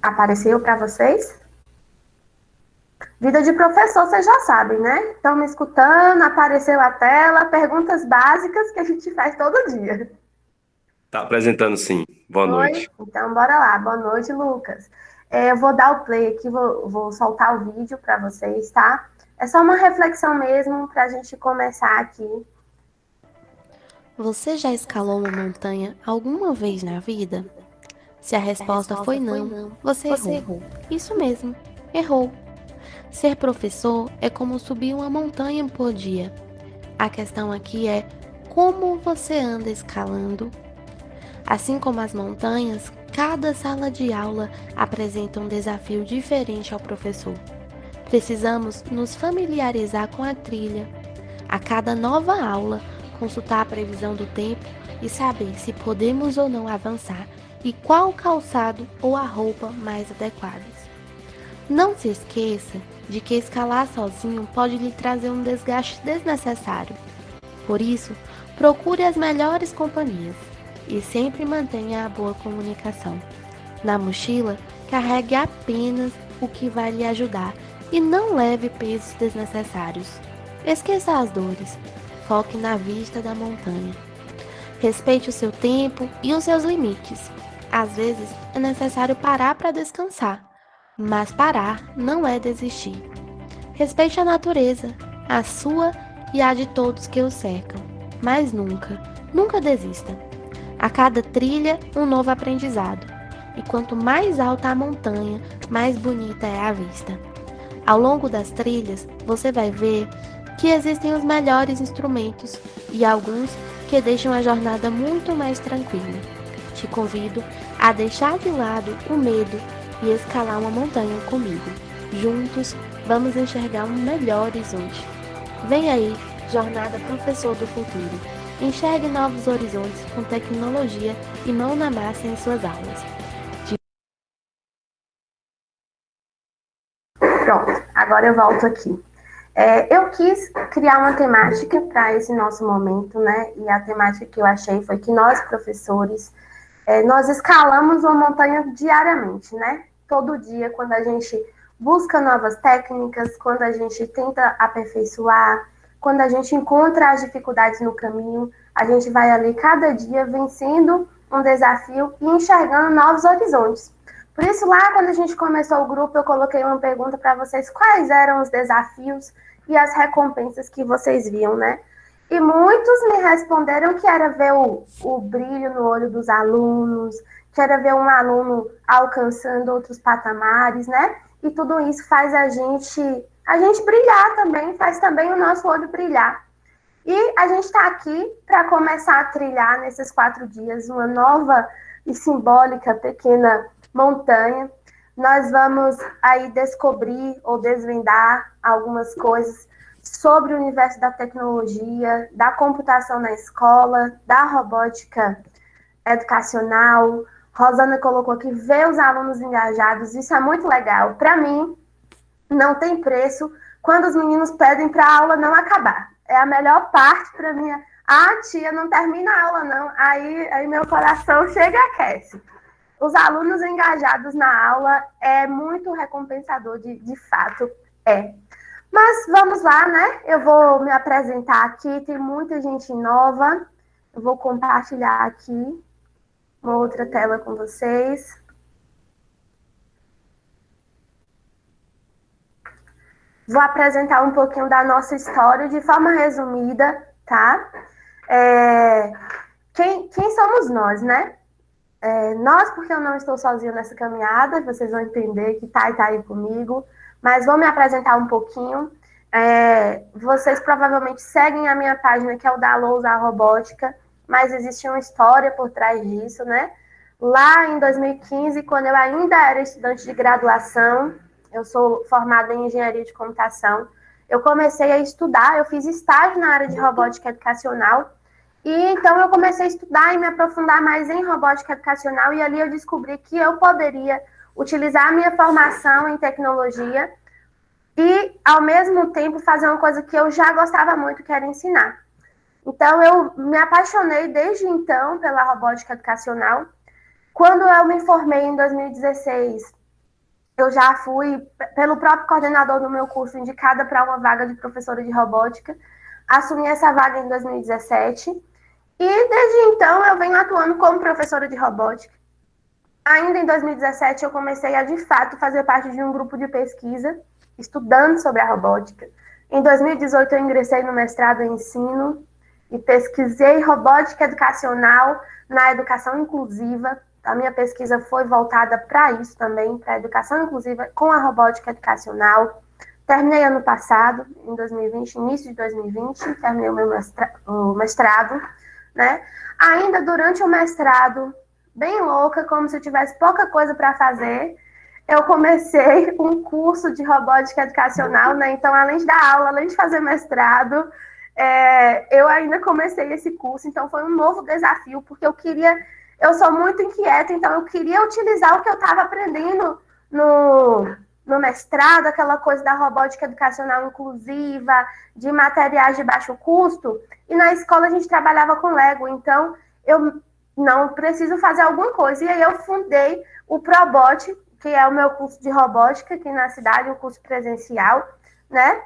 Apareceu para vocês? Vida de professor, vocês já sabem, né? Estão me escutando, apareceu a tela, perguntas básicas que a gente faz todo dia. Tá apresentando sim. Boa Oi? noite. Então, bora lá. Boa noite, Lucas. Eu vou dar o play aqui, vou soltar o vídeo para vocês, tá? É só uma reflexão mesmo para a gente começar aqui. Você já escalou uma montanha alguma vez na vida? Se a resposta foi não, você errou. Isso mesmo, errou. Ser professor é como subir uma montanha por dia. A questão aqui é como você anda escalando. Assim como as montanhas, cada sala de aula apresenta um desafio diferente ao professor. Precisamos nos familiarizar com a trilha. A cada nova aula, consultar a previsão do tempo e saber se podemos ou não avançar e qual o calçado ou a roupa mais adequados. Não se esqueça de que escalar sozinho pode lhe trazer um desgaste desnecessário. Por isso, procure as melhores companhias e sempre mantenha a boa comunicação. Na mochila, carregue apenas o que vai lhe ajudar e não leve pesos desnecessários. Esqueça as dores, foque na vista da montanha. Respeite o seu tempo e os seus limites. Às vezes é necessário parar para descansar, mas parar não é desistir. Respeite a natureza, a sua e a de todos que o cercam, mas nunca, nunca desista. A cada trilha, um novo aprendizado. E quanto mais alta a montanha, mais bonita é a vista. Ao longo das trilhas, você vai ver que existem os melhores instrumentos e alguns que deixam a jornada muito mais tranquila. Te convido a deixar de lado o medo e escalar uma montanha comigo. Juntos, vamos enxergar um melhor horizonte. Vem aí, Jornada Professor do Futuro. Enxergue novos horizontes com tecnologia e mão na massa em suas aulas. Pronto, agora eu volto aqui. Eu quis criar uma temática para esse nosso momento, né? E a temática que eu achei foi que nós, professores, nós escalamos uma montanha diariamente, né? Todo dia, quando a gente busca novas técnicas, quando a gente tenta aperfeiçoar, quando a gente encontra as dificuldades no caminho, a gente vai ali cada dia vencendo um desafio e enxergando novos horizontes. Por isso, lá quando a gente começou o grupo, eu coloquei uma pergunta para vocês: quais eram os desafios e as recompensas que vocês viam, né? E muitos me responderam que era ver o brilho no olho dos alunos, que era ver um aluno alcançando outros patamares, né? E tudo isso faz a gente brilhar também, faz também o nosso olho brilhar. E a gente está aqui para começar a trilhar nesses 4 dias uma nova e simbólica pequena montanha. Nós vamos aí descobrir ou desvendar algumas coisas sobre o universo da tecnologia, da computação na escola, da robótica educacional. Rosana colocou aqui, ver os alunos engajados, isso é muito legal. Para mim, não tem preço quando os meninos pedem para a aula não acabar. É a melhor parte para mim. Ah, tia, não termina a aula, não. Aí meu coração chega e aquece. Os alunos engajados na aula é muito recompensador, de fato, é. Mas vamos lá, né? Eu vou me apresentar aqui, tem muita gente nova. Eu vou compartilhar aqui uma outra tela com vocês. Vou apresentar um pouquinho da nossa história de forma resumida, tá? Quem somos nós, né? Nós, porque eu não estou sozinha nessa caminhada, vocês vão entender que tá aí comigo, mas vou me apresentar um pouquinho. Vocês provavelmente seguem a minha página, que é o da Lousa Robótica, mas existe uma história por trás disso, né? Lá em 2015, quando eu ainda era estudante de graduação, eu sou formada em engenharia de computação, eu comecei a estudar, eu fiz estágio na área de robótica educacional, e então eu comecei a estudar e me aprofundar mais em robótica educacional, e ali eu descobri que eu poderia utilizar a minha formação em tecnologia e, ao mesmo tempo, fazer uma coisa que eu já gostava muito, que era ensinar. Então, eu me apaixonei desde então pela robótica educacional. Quando eu me formei em 2016, eu já fui, pelo próprio coordenador do meu curso, indicada para uma vaga de professora de robótica. Assumi essa vaga em 2017 e desde então eu venho atuando como professora de robótica. Ainda em 2017 eu comecei a, de fato, fazer parte de um grupo de pesquisa, estudando sobre a robótica. Em 2018 eu ingressei no mestrado em ensino e pesquisei robótica educacional na educação inclusiva. A minha pesquisa foi voltada para isso também, para a educação inclusiva com a robótica educacional. Terminei ano passado, em 2020, início de 2020, terminei o meu mestrado, né? Ainda durante o mestrado, bem louca, como se eu tivesse pouca coisa para fazer, eu comecei um curso de robótica educacional, né? Então, além de dar aula, além de fazer mestrado, eu ainda comecei esse curso. Então, foi um novo desafio, porque eu sou muito inquieta, então eu queria utilizar o que eu estava aprendendo no mestrado, aquela coisa da robótica educacional inclusiva, de materiais de baixo custo, e na escola a gente trabalhava com Lego, então eu não preciso fazer alguma coisa. E aí eu fundei o Probot, que é o meu curso de robótica aqui na cidade, um curso presencial, né?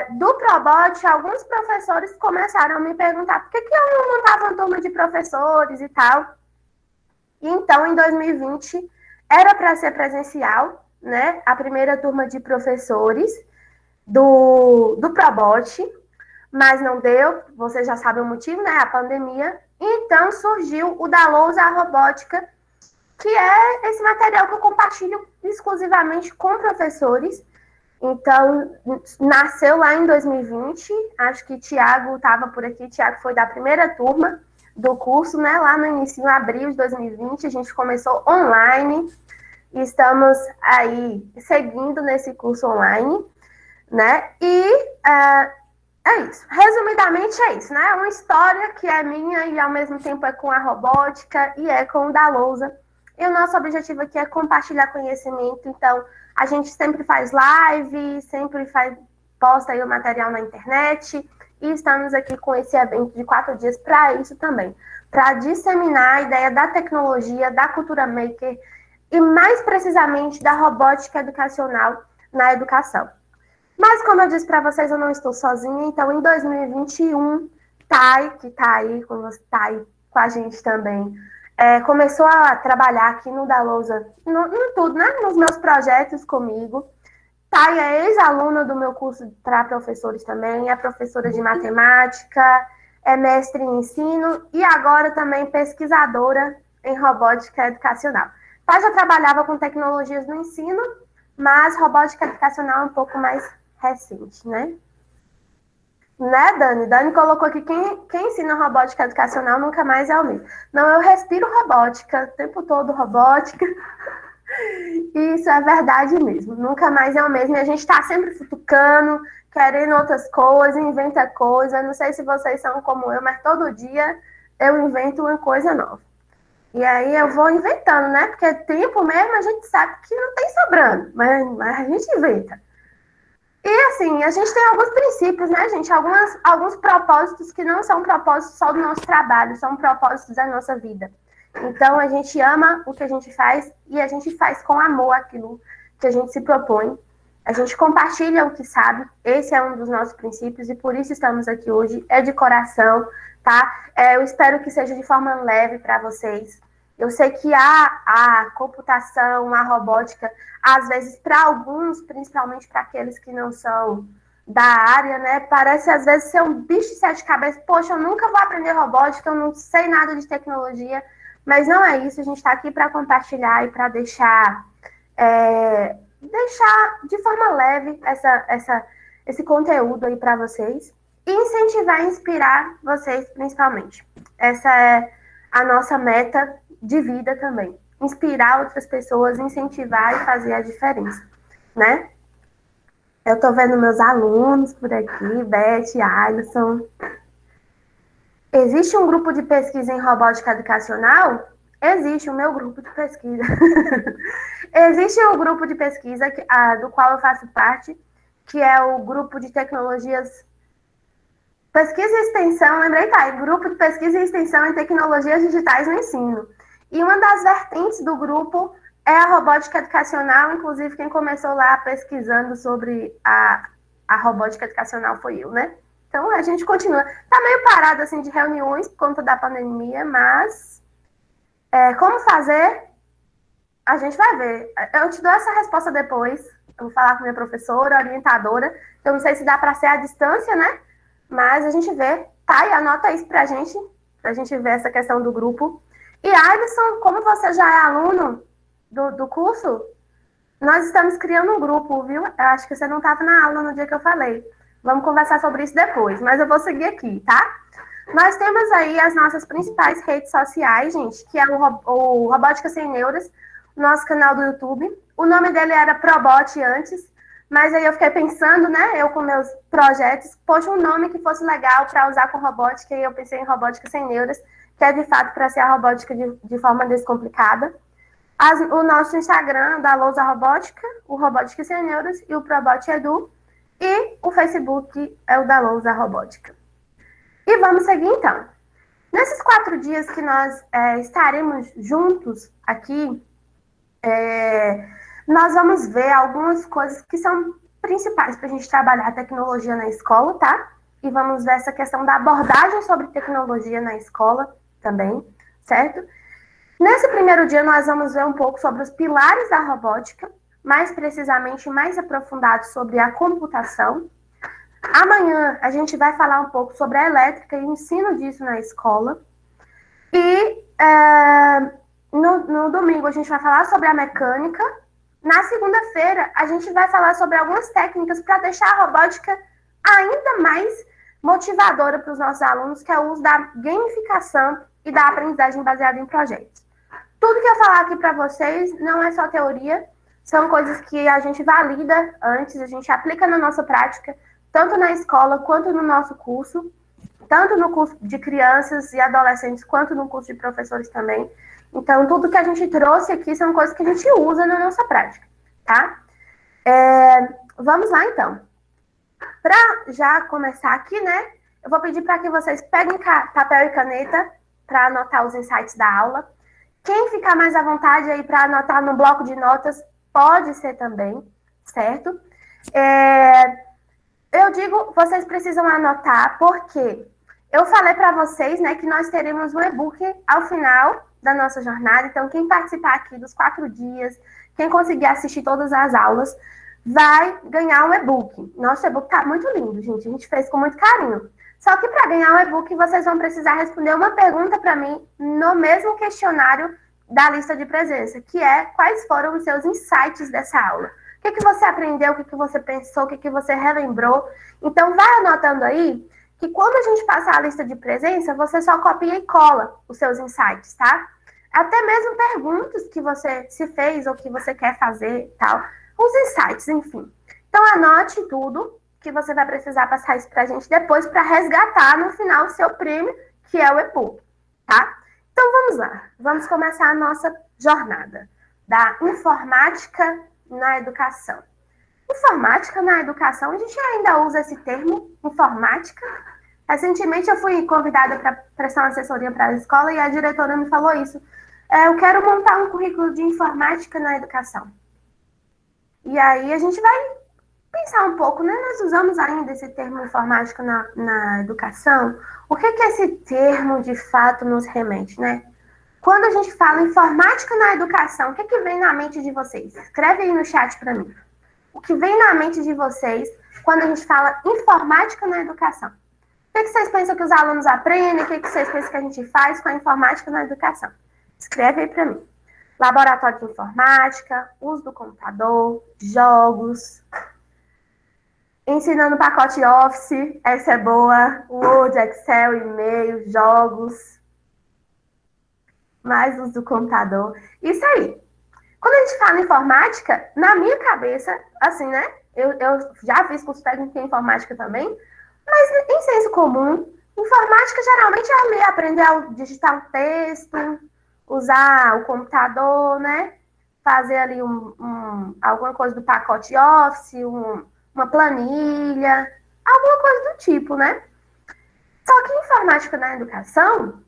Do Probot, alguns professores começaram a me perguntar por que eu não montava uma turma de professores e tal. E então, em 2020, era para ser presencial, né? A primeira turma de professores do Probot, mas não deu, você já sabe o motivo, né? A pandemia. Então surgiu o da Lousa Robótica, que é esse material que eu compartilho exclusivamente com professores. Então, nasceu lá em 2020, acho que Tiago estava por aqui, Tiago foi da primeira turma do curso, né? Lá no início, em abril de 2020, a gente começou online, e estamos aí seguindo nesse curso online, né? E é isso. Resumidamente é isso, né? É uma história que é minha e ao mesmo tempo é com a robótica e é com o da Lousa. E o nosso objetivo aqui é compartilhar conhecimento. Então, a gente sempre faz live, posta aí o material na internet. E estamos aqui com esse evento de 4 dias para isso também. Para disseminar a ideia da tecnologia, da cultura maker e mais precisamente da robótica educacional na educação. Mas, como eu disse para vocês, eu não estou sozinha. Então, em 2021, Thay, que está aí com a gente também, começou a trabalhar aqui no da Lousa, no tudo, né? Nos meus projetos comigo. Thay é ex-aluna do meu curso para professores também, é professora de matemática, é mestre em ensino e agora também pesquisadora em robótica educacional. Thay já trabalhava com tecnologias no ensino, mas robótica educacional é um pouco mais recente, né? Né, Dani? Dani colocou aqui, quem ensina robótica educacional nunca mais é o mesmo. Não, eu respiro robótica, o tempo todo robótica. Isso é verdade mesmo, nunca mais é o mesmo. E a gente está sempre futucando, querendo outras coisas, inventa coisa. Não sei se vocês são como eu, mas todo dia eu invento uma coisa nova. E aí eu vou inventando, né? Porque tempo mesmo a gente sabe que não tem sobrando, mas a gente inventa. E assim, a gente tem alguns princípios, né, gente? Alguns propósitos que não são propósitos só do nosso trabalho, são propósitos da nossa vida. Então, a gente ama o que a gente faz e a gente faz com amor aquilo que a gente se propõe. A gente compartilha o que sabe, esse é um dos nossos princípios e por isso estamos aqui hoje, é de coração, tá? Eu espero que seja de forma leve para vocês. Eu sei que a computação, a robótica, às vezes, para alguns, principalmente para aqueles que não são da área, né, parece às vezes ser um bicho de 7 cabeças. Poxa, eu nunca vou aprender robótica, eu não sei nada de tecnologia, mas não é isso. A gente está aqui para compartilhar e para deixar de forma leve esse conteúdo aí para vocês e incentivar e inspirar vocês, principalmente. Essa é a nossa meta de vida também. Inspirar outras pessoas, incentivar e fazer a diferença, né? Eu estou vendo meus alunos por aqui, Beth, Alisson. Existe um grupo de pesquisa em robótica educacional? Existe o meu grupo de pesquisa. Existe um grupo de pesquisa do qual eu faço parte, que é o grupo de tecnologias... Pesquisa e extensão, lembrei, tá? Grupo de pesquisa e extensão em tecnologias digitais no ensino. E uma das vertentes do grupo é a robótica educacional, inclusive quem começou lá pesquisando sobre a robótica educacional foi eu, né? Então a gente continua. Tá meio parado assim de reuniões por conta da pandemia, mas como fazer, a gente vai ver. Eu te dou essa resposta depois. Eu vou falar com minha professora, orientadora. Eu não sei se dá para ser à distância, né? Mas a gente vê. Tá, e anota isso pra gente ver essa questão do grupo. E Alisson, como você já é aluno do curso, nós estamos criando um grupo, viu? Eu acho que você não estava na aula no dia que eu falei. Vamos conversar sobre isso depois, mas eu vou seguir aqui, tá? Nós temos aí as nossas principais redes sociais, gente, que é o Robótica Sem Neuras, nosso canal do YouTube. O nome dele era Probot antes, mas aí eu fiquei pensando, né, eu com meus projetos, poxa, um nome que fosse legal para usar com robótica, e eu pensei em Robótica Sem Neuras, que é de fato para ser a robótica de forma descomplicada. O nosso Instagram da Lousa Robótica, o Robótica Sem Neuras e o Probot Edu, e o Facebook é o da Lousa Robótica. E vamos seguir então. Nesses 4 dias que nós estaremos juntos aqui, nós vamos ver algumas coisas que são principais para a gente trabalhar a tecnologia na escola, tá? E vamos ver essa questão da abordagem sobre tecnologia na escola também, certo? Nesse primeiro dia, nós vamos ver um pouco sobre os pilares da robótica, mais precisamente, mais aprofundado sobre a computação. Amanhã, a gente vai falar um pouco sobre a elétrica e o ensino disso na escola. E no domingo, a gente vai falar sobre a mecânica. Na segunda-feira, a gente vai falar sobre algumas técnicas para deixar a robótica ainda mais motivadora para os nossos alunos, que é o uso da gamificação e da aprendizagem baseada em projetos. Tudo que eu falar aqui para vocês não é só teoria, são coisas que a gente valida antes, a gente aplica na nossa prática, tanto na escola quanto no nosso curso, tanto no curso de crianças e adolescentes quanto no curso de professores também. Então, tudo que a gente trouxe aqui são coisas que a gente usa na nossa prática, tá? Vamos lá, então. Para já começar aqui, né, eu vou pedir para que vocês peguem papel e caneta para anotar os insights da aula. Quem ficar mais à vontade aí para anotar no bloco de notas, pode ser também, certo? Eu digo, vocês precisam anotar, porque eu falei para vocês, né, que nós teremos um e-book ao final da nossa jornada. Então, quem participar aqui dos 4 dias, quem conseguir assistir todas as aulas, vai ganhar um e-book. Nosso e-book tá muito lindo, gente. A gente fez com muito carinho. Só que para ganhar um e-book, vocês vão precisar responder uma pergunta para mim no mesmo questionário da lista de presença, que é quais foram os seus insights dessa aula. O que você aprendeu, o que você pensou, o que você relembrou. Então, vai anotando aí que quando a gente passar a lista de presença, você só copia e cola os seus insights, tá? Até mesmo perguntas que você se fez ou que você quer fazer e tal. Os insights, enfim. Então, anote tudo que você vai precisar passar isso pra gente depois para resgatar no final o seu prêmio, que é o e-book, tá? Então, vamos lá. Vamos começar a nossa jornada da informática na educação. Informática na educação, a gente ainda usa esse termo, informática. Recentemente, eu fui convidada para prestar uma assessoria para a escola e a diretora me falou isso. Eu quero montar um currículo de informática na educação. E aí, a gente vai pensar um pouco, né? Nós usamos ainda esse termo informática na educação. O que esse termo, de fato, nos remete, né? Quando a gente fala informática na educação, o que vem na mente de vocês? Escreve aí no chat para mim. O que vem na mente de vocês quando a gente fala informática na educação? O que vocês pensam que os alunos aprendem? O que vocês pensam que a gente faz com a informática na educação? Escreve aí para mim. Laboratório de informática, uso do computador, jogos, ensinando pacote Office, essa é boa, Word, Excel, e-mail, jogos, mais uso do computador. Isso aí. Quando a gente fala em informática, na minha cabeça, assim, né? Eu já fiz curso técnico em informática também, mas em senso comum, informática geralmente é ali aprender a digitar um texto, usar o computador, né? Fazer ali alguma coisa do pacote Office, uma planilha, alguma coisa do tipo, né? Só que informática na educação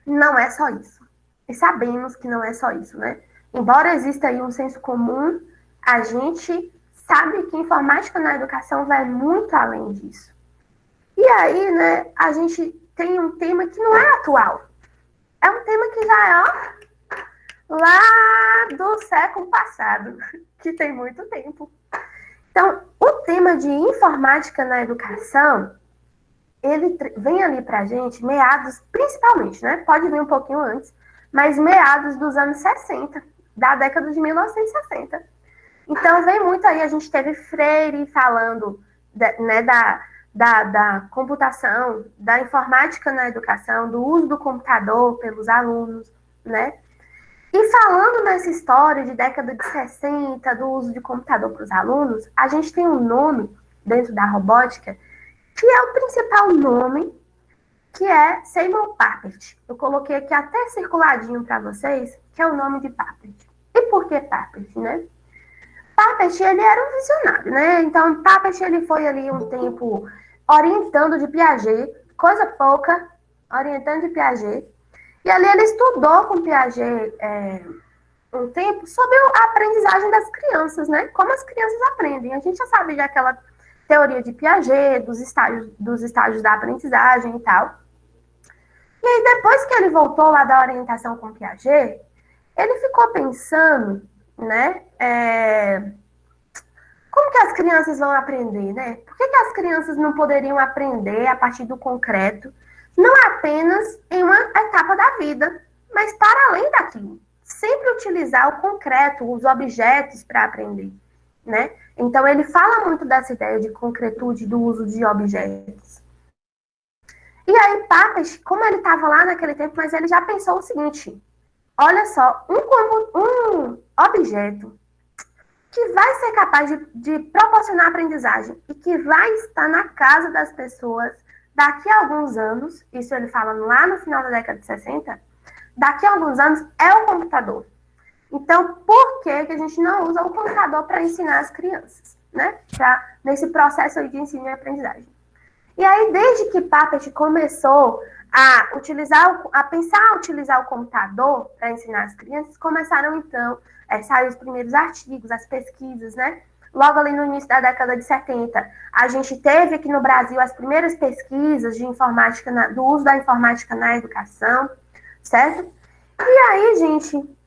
não é só isso. E sabemos que não é só isso, né? embora exista aí um senso comum, a gente sabe que informática na educação vai muito além disso. E aí, né, a gente tem um tema que não é atual. É um tema que já é, lá do século passado, que tem muito tempo. Então, o tema de informática na educação, ele vem ali para a gente, meados, principalmente, né? Pode vir um pouquinho antes, mas meados dos anos 60, da década de 1960. Então, vem muito aí, a gente teve Freire falando, né, da computação, da informática na educação, do uso do computador pelos alunos, né? E falando nessa história de década de 60, do uso de computador para os alunos, a gente tem um nome dentro da robótica, que é o principal nome, que é Seymour Papert. Eu coloquei aqui até circuladinho para vocês, que é o nome de Papert. E por que Papert, né? Papert, ele era um visionário, né? Então, Papert, ele foi ali um tempo orientando de Piaget, coisa pouca, orientando de Piaget. E ali ele estudou com Piaget um tempo sobre a aprendizagem das crianças, né? Como as crianças aprendem. A gente já sabe daquela teoria de Piaget, dos estágios da aprendizagem e tal. E aí, depois que ele voltou lá da orientação com Piaget, ele ficou pensando, né? Como que as crianças vão aprender, né? Por que as crianças não poderiam aprender a partir do concreto, não apenas em uma etapa da vida, mas para além daquilo? Sempre utilizar o concreto, os objetos para aprender, né? Então, ele fala muito dessa ideia de concretude do uso de objetos. E aí, Papert, como ele estava lá naquele tempo, mas ele já pensou o seguinte: olha só, um objeto que vai ser capaz de proporcionar aprendizagem e que vai estar na casa das pessoas daqui a alguns anos, isso ele fala lá no final da década de 60, daqui a alguns anos é o computador. Então, por que a gente não usa o computador para ensinar as crianças, né? Nesse processo aí de ensino e aprendizagem. E aí, desde que Papert começou a pensar em utilizar o computador para ensinar as crianças, começaram, então, sair os primeiros artigos, as pesquisas, né? Logo ali no início da década de 70, a gente teve aqui no Brasil as primeiras pesquisas de informática, do uso da informática na educação, certo? E aí, gente,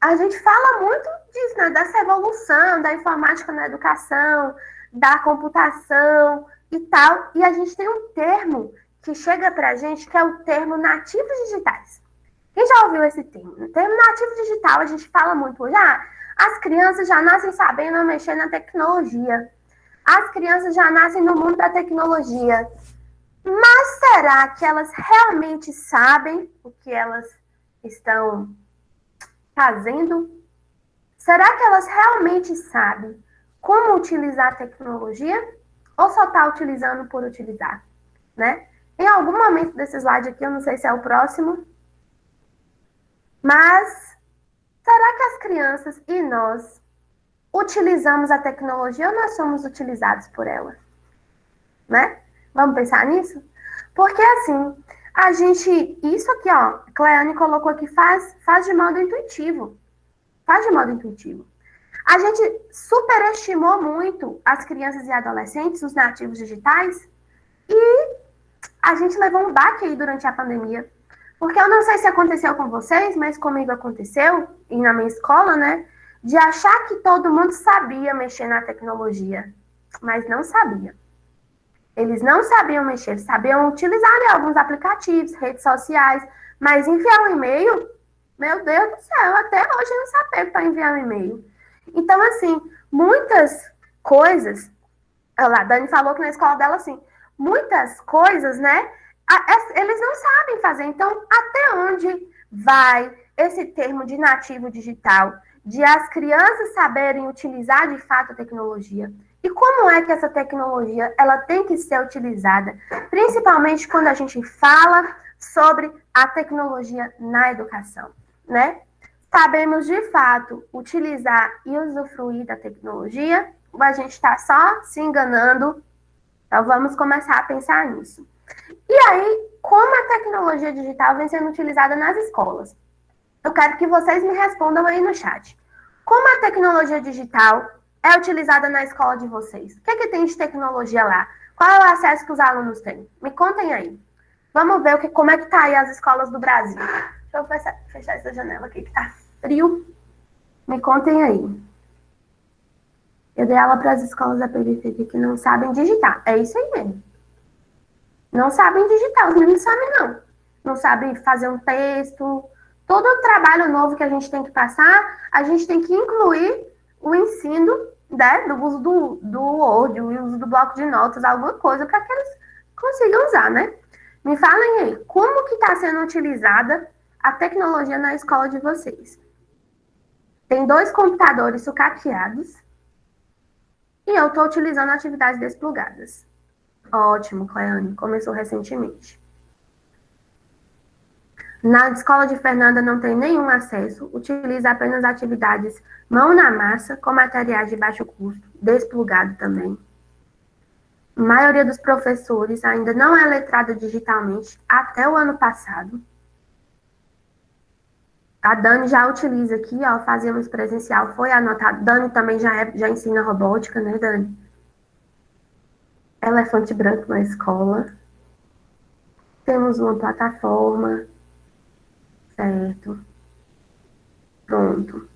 a gente fala muito disso, né? Dessa evolução da informática na educação, da computação e tal. E a gente tem um termo que chega pra gente, que é o termo nativos digitais. Quem já ouviu esse termo? O termo nativo digital, a gente fala muito hoje. As crianças já nascem sabendo mexer na tecnologia. As crianças já nascem no mundo da tecnologia. Mas será que elas realmente sabem o que elas estão fazendo? Será que elas realmente sabem como utilizar a tecnologia? Ou só está utilizando por utilizar, né? Em algum momento desse slide aqui, eu não sei se é o próximo, mas será que as crianças e nós utilizamos a tecnologia ou nós somos utilizados por ela? Né? Vamos pensar nisso? Porque assim, isso aqui, ó, Cleane colocou aqui, faz de modo intuitivo. Faz de modo intuitivo. A gente superestimou muito as crianças e adolescentes, os nativos digitais, e a gente levou um baque aí durante a pandemia. Porque eu não sei se aconteceu com vocês, mas comigo aconteceu, e na minha escola, né, de achar que todo mundo sabia mexer na tecnologia, mas não sabia. Eles não sabiam mexer, eles sabiam utilizar, né, alguns aplicativos, redes sociais, mas enviar um e-mail, meu Deus do céu, até hoje eu não sabia para enviar um e-mail. Então, assim, muitas coisas, a Dani falou que na escola dela, assim, muitas coisas, né, eles não sabem fazer. Então, até onde vai esse termo de nativo digital, de as crianças saberem utilizar de fato a tecnologia? E como é que essa tecnologia ela tem que ser utilizada, principalmente quando a gente fala sobre a tecnologia na educação, né? Sabemos de fato utilizar e usufruir da tecnologia, ou a gente está só se enganando? Então vamos começar a pensar nisso. E aí, como a tecnologia digital vem sendo utilizada nas escolas? Eu quero que vocês me respondam aí no chat. Como a tecnologia digital é utilizada na escola de vocês? O que é que tem de tecnologia lá? Qual é o acesso que os alunos têm? Me contem aí. Vamos ver como é que tá aí as escolas do Brasil. Deixa eu fechar essa janela aqui que tá frio. Me contem aí. Eu dei aula para as escolas da periferia que não sabem digitar. É isso aí mesmo. Não sabem digitar, os meninos não sabem não. Não sabem fazer um texto. Todo o trabalho novo que a gente tem que passar, a gente tem que incluir o ensino, né, do uso do Word, o uso do bloco de notas, alguma coisa para que eles consigam usar, né? Me falem aí, como que está sendo utilizada a tecnologia na escola de vocês? Tem 2 computadores sucateados e eu estou utilizando atividades desplugadas. Ótimo, Cleane, começou recentemente. Na escola de Fernanda não tem nenhum acesso, utiliza apenas atividades mão na massa, com materiais de baixo custo, desplugado também. A maioria dos professores ainda não é letrada digitalmente até o ano passado. A Dani já utiliza aqui, ó, fazemos presencial, foi anotado. Dani também já ensina robótica, né, Dani? Elefante branco na escola. Temos uma plataforma. Certo. Pronto.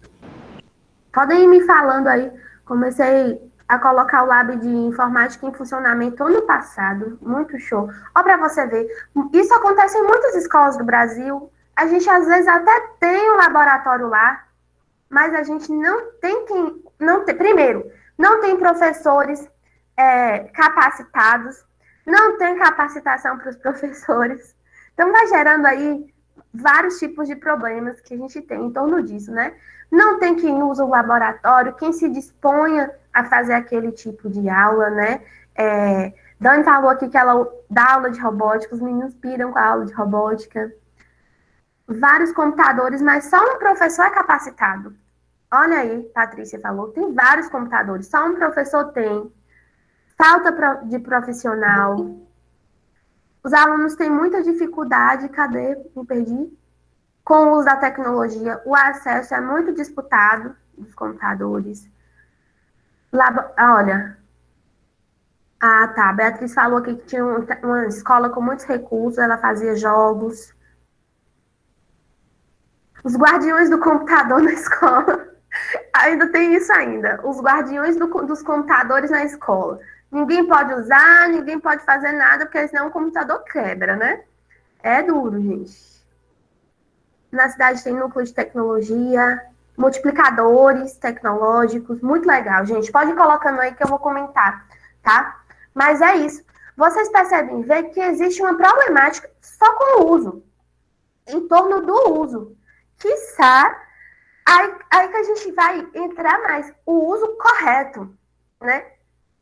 Podem ir me falando aí. Comecei a colocar o Lab de Informática em funcionamento ano passado. Muito show. Ó, para você ver. Isso acontece em muitas escolas do Brasil. A gente, às vezes, até tem um laboratório lá, mas a gente não tem quem... Primeiro, não tem professores capacitados. Não tem capacitação para os professores. Então, vai gerando aí vários tipos de problemas que a gente tem em torno disso, né? Não tem quem usa o laboratório, quem se disponha a fazer aquele tipo de aula, né? Dani falou aqui que ela dá aula de robótica, os meninos piram com a aula de robótica. Vários computadores, mas só um professor é capacitado. Olha aí, Patrícia falou, tem vários computadores, só um professor tem. Falta de profissional. Os alunos têm muita dificuldade, cadê? Me perdi. Com o uso da tecnologia, o acesso é muito disputado dos computadores. Olha, tá, a Beatriz falou aqui que tinha uma escola com muitos recursos, ela fazia jogos. Os guardiões do computador na escola. Ainda tem isso ainda. Os guardiões dos computadores na escola. Ninguém pode usar, ninguém pode fazer nada, porque senão o computador quebra, né? É duro, gente. Na cidade tem núcleo de tecnologia, multiplicadores tecnológicos, muito legal, gente. Pode ir colocando aí que eu vou comentar, tá? Mas é isso. Vocês percebem, ver que existe uma problemática só com o uso, em torno do uso. Quiçá, aí que a gente vai entrar mais, o uso correto, né?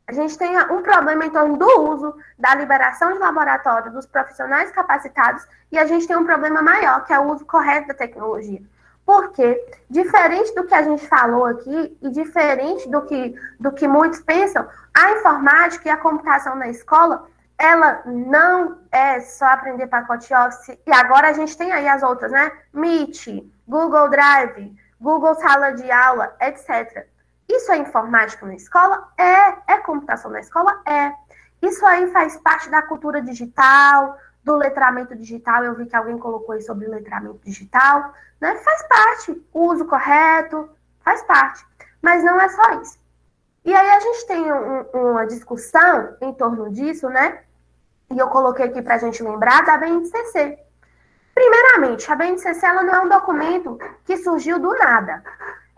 A gente tem um problema em torno do uso, da liberação de laboratório, dos profissionais capacitados, e a gente tem um problema maior, que é o uso correto da tecnologia. Porque, diferente do que a gente falou aqui, e diferente do que muitos pensam, a informática e a computação na escola, ela não é só aprender pacote Office, e agora a gente tem aí as outras, né? Meet, Google Drive, Google Sala de Aula, etc. Isso é informática na escola? É computação na escola? É. Isso aí faz parte da cultura digital, do letramento digital. Eu vi que alguém colocou aí sobre letramento digital, né? Faz parte. O uso correto, faz parte. Mas não é só isso. E aí a gente tem uma discussão em torno disso, né? E eu coloquei aqui para a gente lembrar da BNCC. Primeiramente, a BNCC ela não é um documento que surgiu do nada.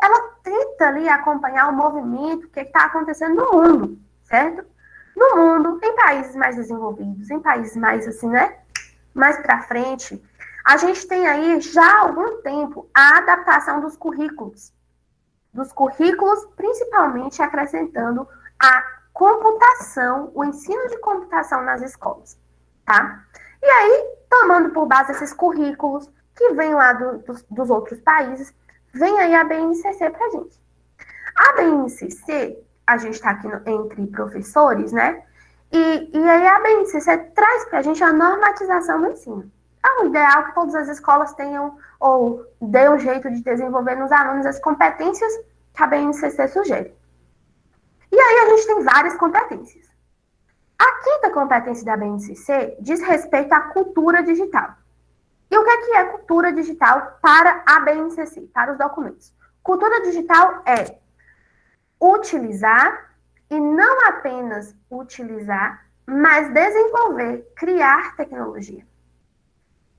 Ela tenta ali acompanhar o movimento que está acontecendo no mundo, certo? No mundo, em países mais desenvolvidos, em países mais assim, né? Mais para frente, a gente tem aí já há algum tempo a adaptação dos currículos. Dos currículos, principalmente acrescentando a computação, o ensino de computação nas escolas, tá? E aí, tomando por base esses currículos que vêm lá dos outros países, vem aí a BNCC pra gente. A BNCC, a gente está aqui entre professores, né? E aí a BNCC traz pra gente a normatização do ensino. é o ideal que todas as escolas tenham ou dê um jeito de desenvolver nos alunos as competências que a BNCC sugere. E aí a gente tem várias competências. A quinta competência da BNCC diz respeito à cultura digital. E o que é cultura digital para a BNCC, para os documentos? Cultura digital é utilizar e não apenas utilizar, mas desenvolver, criar tecnologia.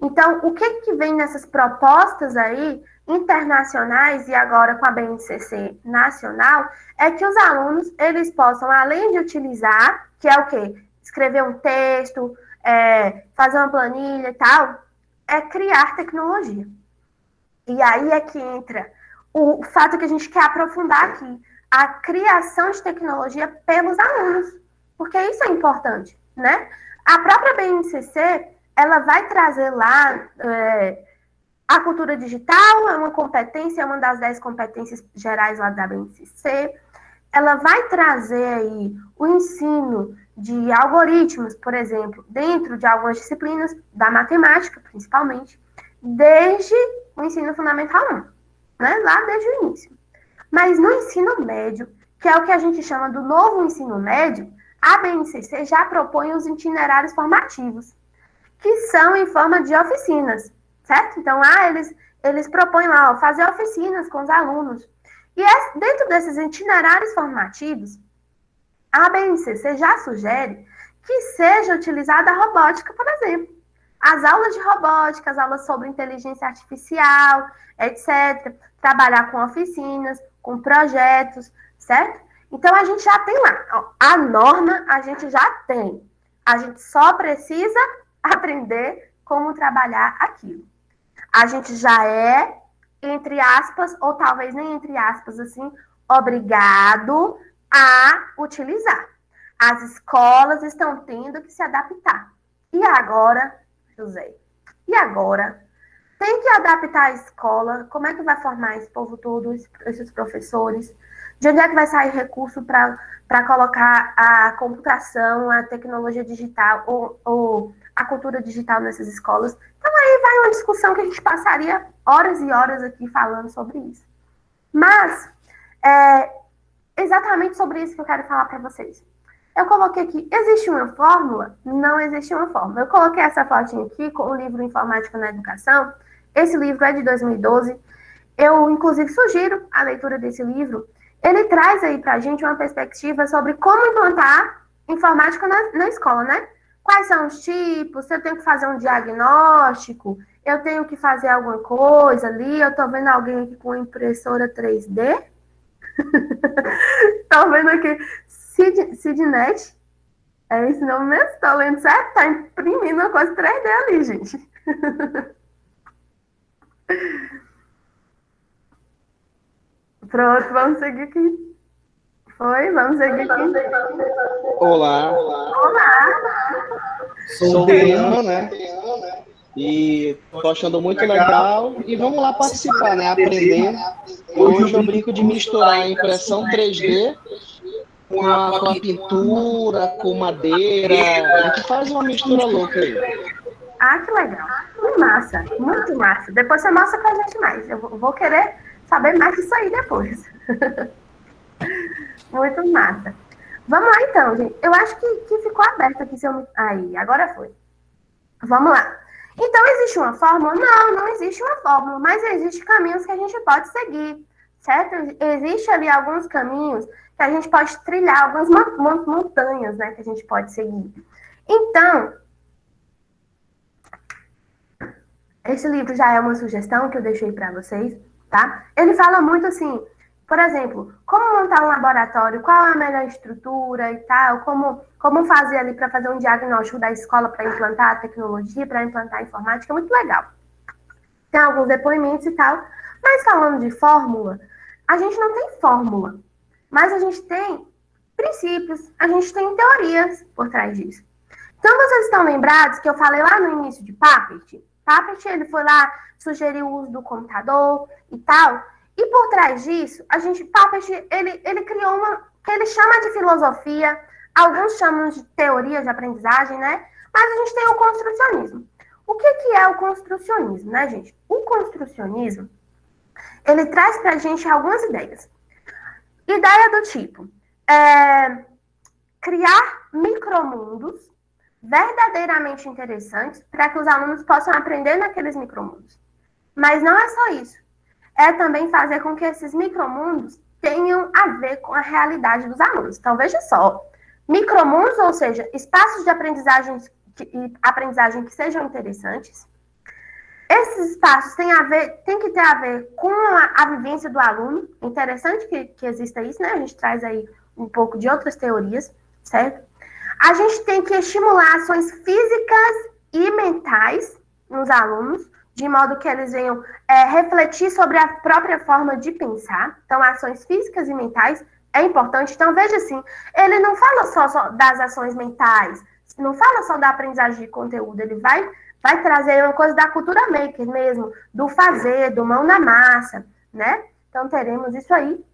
Então, o que vem nessas propostas aí, internacionais e agora com a BNCC nacional, é que os alunos, eles possam, além de utilizar, que é o quê? Escrever um texto, fazer uma planilha e tal, é criar tecnologia. E aí é que entra o fato que a gente quer aprofundar aqui, a criação de tecnologia pelos alunos, porque isso é importante, né? A própria BNCC, ela vai trazer lá a cultura digital, é uma competência, é uma das 10 competências gerais lá da BNCC. Ela vai trazer aí o ensino de algoritmos, por exemplo, dentro de algumas disciplinas, da matemática, principalmente, desde o ensino fundamental 1, né? Lá desde o início. Mas no ensino médio, que é o que a gente chama do novo ensino médio, a BNCC já propõe os itinerários formativos, que são em forma de oficinas, certo? Então, eles propõem lá, fazer oficinas com os alunos. E dentro desses itinerários formativos, a BNCC já sugere que seja utilizada a robótica, por exemplo. As aulas de robótica, as aulas sobre inteligência artificial, etc. Trabalhar com oficinas, com projetos, certo? Então, a gente já tem lá. A norma, a gente já tem. A gente só precisa aprender como trabalhar aquilo. A gente já é, entre aspas, ou talvez nem entre aspas, assim, obrigado a utilizar. As escolas estão tendo que se adaptar. E agora, José? E agora? Tem que adaptar a escola. Como é que vai formar esse povo todo, esses professores? De onde é que vai sair recurso para colocar a computação, a tecnologia digital ou a cultura digital nessas escolas? Então, aí vai uma discussão que a gente passaria horas e horas aqui falando sobre isso. Mas, exatamente sobre isso que eu quero falar para vocês. Eu coloquei aqui, existe uma fórmula? Não existe uma fórmula. Eu coloquei essa fotinha aqui com o livro Informática na Educação. Esse livro é de 2012. Eu, inclusive, sugiro a leitura desse livro. Ele traz aí para a gente uma perspectiva sobre como implantar informática na escola, né? Quais são os tipos, se eu tenho que fazer um diagnóstico, eu tenho que fazer alguma coisa ali, eu estou vendo alguém aqui com impressora 3D. Estou vendo aqui Sidnet, é esse nome mesmo? Estou lendo certo? Está imprimindo uma coisa 3D ali, gente. Pronto, vamos seguir aqui. Vamos seguir aqui. Olá. Sou o Rian, né? E tô achando muito legal. E vamos lá participar, né? Aprender. Hoje eu brinco de misturar a impressão 3D com a pintura, com madeira. A gente faz uma mistura louca aí. Ah, que legal. Muito massa, muito massa. Depois você mostra pra gente mais. Eu vou querer saber mais disso aí depois. Muito massa. Vamos lá, então, gente. Eu acho que ficou aberto aqui. Aí, agora foi. Vamos lá. Então, existe uma fórmula? Não existe uma fórmula, mas existem caminhos que a gente pode seguir, certo? Existem ali alguns caminhos que a gente pode trilhar, algumas montanhas, né, que a gente pode seguir. Então, esse livro já é uma sugestão que eu deixei para vocês, tá? Ele fala muito assim, por exemplo, como montar um laboratório, qual é a melhor estrutura e tal, como fazer ali para fazer um diagnóstico da escola para implantar a tecnologia, para implantar a informática, é muito legal. Tem alguns depoimentos e tal, mas falando de fórmula, a gente não tem fórmula, mas a gente tem princípios, a gente tem teorias por trás disso. Então, vocês estão lembrados que eu falei lá no início de Papert? Papert, ele foi lá, sugeriu o uso do computador e tal. E por trás disso, Papert, ele criou uma que ele chama de filosofia, alguns chamam de teoria de aprendizagem, né? Mas a gente tem o construcionismo. O que é o construcionismo, né, gente? O construcionismo, ele traz para a gente algumas ideias. Ideia do tipo, criar micromundos verdadeiramente interessantes para que os alunos possam aprender naqueles micromundos. Mas não é só isso. É também fazer com que esses micromundos tenham a ver com a realidade dos alunos. Então, veja só, micromundos, ou seja, espaços de aprendizagem que sejam interessantes. Esses espaços têm que ter a ver com a vivência do aluno. Interessante que exista isso, né? A gente traz aí um pouco de outras teorias, certo? A gente tem que estimular ações físicas e mentais nos alunos, de modo que eles venham refletir sobre a própria forma de pensar. Então, ações físicas e mentais é importante. Então, veja assim, ele não fala só das ações mentais, não fala só da aprendizagem de conteúdo, ele vai trazer uma coisa da cultura maker mesmo, do fazer, do mão na massa, né? Então, teremos isso aí,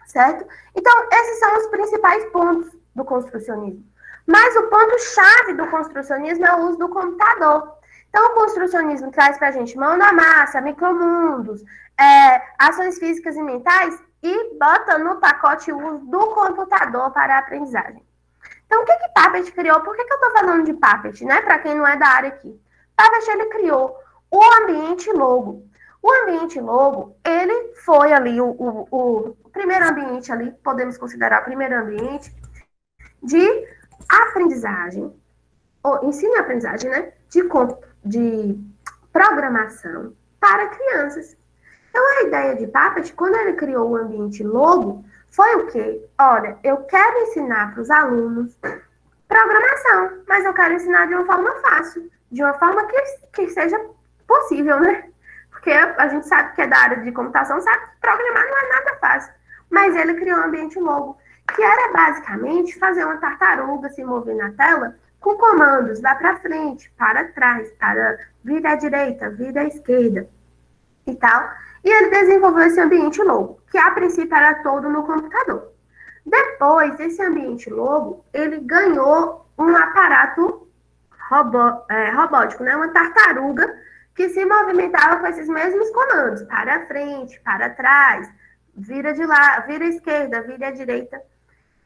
certo? Então, esses são os principais pontos do construcionismo. Mas o ponto-chave do construcionismo é o uso do computador. Então, o construcionismo traz para a gente mão na massa, micromundos, ações físicas e mentais e bota no pacote o uso do computador para a aprendizagem. Então, o que Papert criou? Por que eu estou falando de Papert, né? Para quem não é da área aqui. Papert, ele criou o ambiente logo. O ambiente logo, ele foi ali o primeiro ambiente ali, podemos considerar o primeiro ambiente de aprendizagem, ou ensino e aprendizagem, né? De programação para crianças. Então, a ideia de Papert, quando ele criou o ambiente logo, foi o quê? Olha, eu quero ensinar para os alunos programação, mas eu quero ensinar de uma forma fácil, de uma forma que seja possível, né? Porque a gente sabe que é da área de computação, sabe que programar não é nada fácil. Mas ele criou um ambiente logo, que era basicamente fazer uma tartaruga se mover na tela com comandos, vá para frente, para trás, para vir à direita, vir à esquerda e tal. E ele desenvolveu esse ambiente logo, que a princípio era todo no computador. Depois, esse ambiente logo, ele ganhou um aparato robótico, né? Uma tartaruga que se movimentava com esses mesmos comandos, para frente, para trás, vira de lá, vira à esquerda, vira à direita.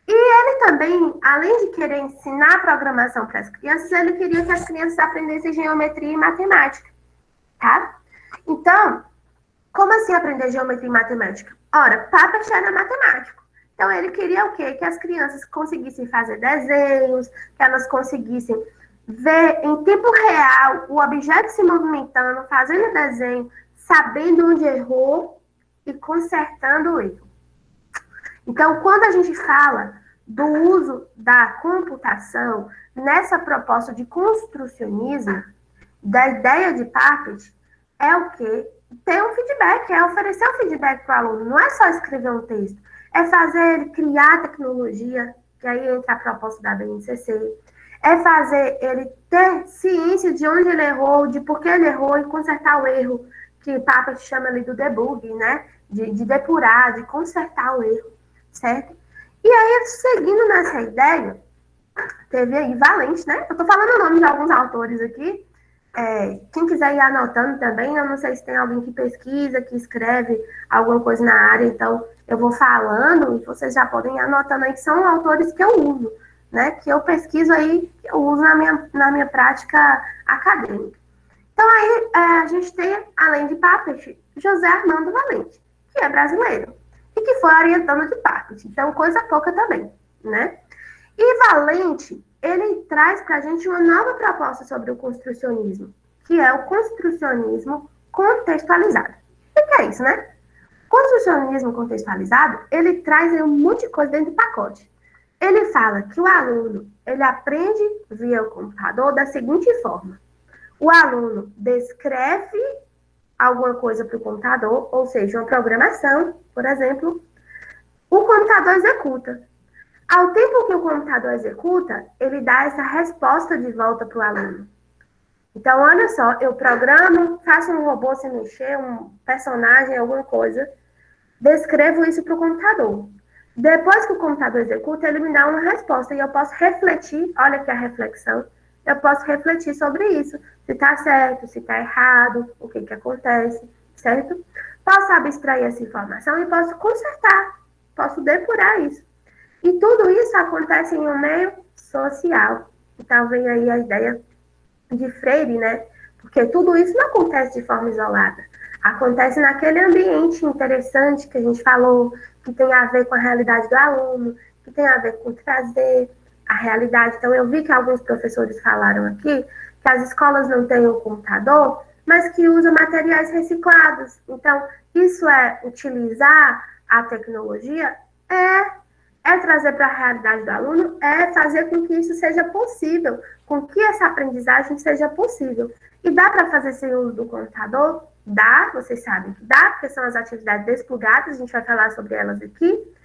E ele também, além de querer ensinar programação para as crianças, ele queria que as crianças aprendessem geometria e matemática, tá? Então, como assim aprender geometria e matemática? Ora, Papert era matemático. Então, ele queria o quê? Que as crianças conseguissem fazer desenhos, que elas conseguissem ver em tempo real o objeto se movimentando, fazendo desenho, sabendo onde errou e consertando o erro. Então, quando a gente fala do uso da computação nessa proposta de construcionismo, da ideia de Papert, é o quê? Ter um feedback, é oferecer um feedback para o aluno. Não é só escrever um texto, é fazer ele criar tecnologia, que aí entra a proposta da BNCC, é fazer ele ter ciência de onde ele errou, de por que ele errou e consertar o erro, que Papert chama ali do debug, né? De depurar, de consertar o erro, certo? E aí, seguindo nessa ideia, teve aí Valente, né? Eu tô falando o nome de alguns autores aqui, quem quiser ir anotando também, eu não sei se tem alguém que pesquisa, que escreve alguma coisa na área, então eu vou falando e vocês já podem ir anotando aí, que são autores que eu uso, né? Que eu pesquiso aí, que eu uso na minha prática acadêmica. Então aí a gente tem, além de Papert, José Armando Valente, que é brasileiro, e que foi orientando de Papert, então coisa pouca também, né? E Valente, ele traz para a gente uma nova proposta sobre o construcionismo, que é o construcionismo contextualizado. O que é isso, né? Construcionismo contextualizado, ele traz um monte de coisa dentro do pacote. Ele fala que o aluno, ele aprende via o computador da seguinte forma. O aluno descreve alguma coisa para o computador, ou seja, uma programação, por exemplo, o computador executa. Ao tempo que o computador executa, ele dá essa resposta de volta para o aluno. Então, olha só, eu programo, faço um robô se mexer, um personagem, alguma coisa, descrevo isso para o computador. Depois que o computador executa, ele me dá uma resposta e eu posso refletir, olha aqui a reflexão, eu posso refletir sobre isso, se está certo, se está errado, o que que acontece, certo? Posso abstrair essa informação e posso consertar, posso depurar isso. E tudo isso acontece em um meio social. Então vem aí a ideia de Freire, né? Porque tudo isso não acontece de forma isolada. Acontece naquele ambiente interessante que a gente falou, que tem a ver com a realidade do aluno, que tem a ver com trazer a realidade. Então, eu vi que alguns professores falaram aqui que as escolas não têm o computador, mas que usam materiais reciclados. Então, isso é utilizar a tecnologia? É trazer para a realidade do aluno, é fazer com que isso seja possível, com que essa aprendizagem seja possível. E dá para fazer sem uso do computador? Dá, vocês sabem que dá, porque são as atividades desplugadas, a gente vai falar sobre elas aqui.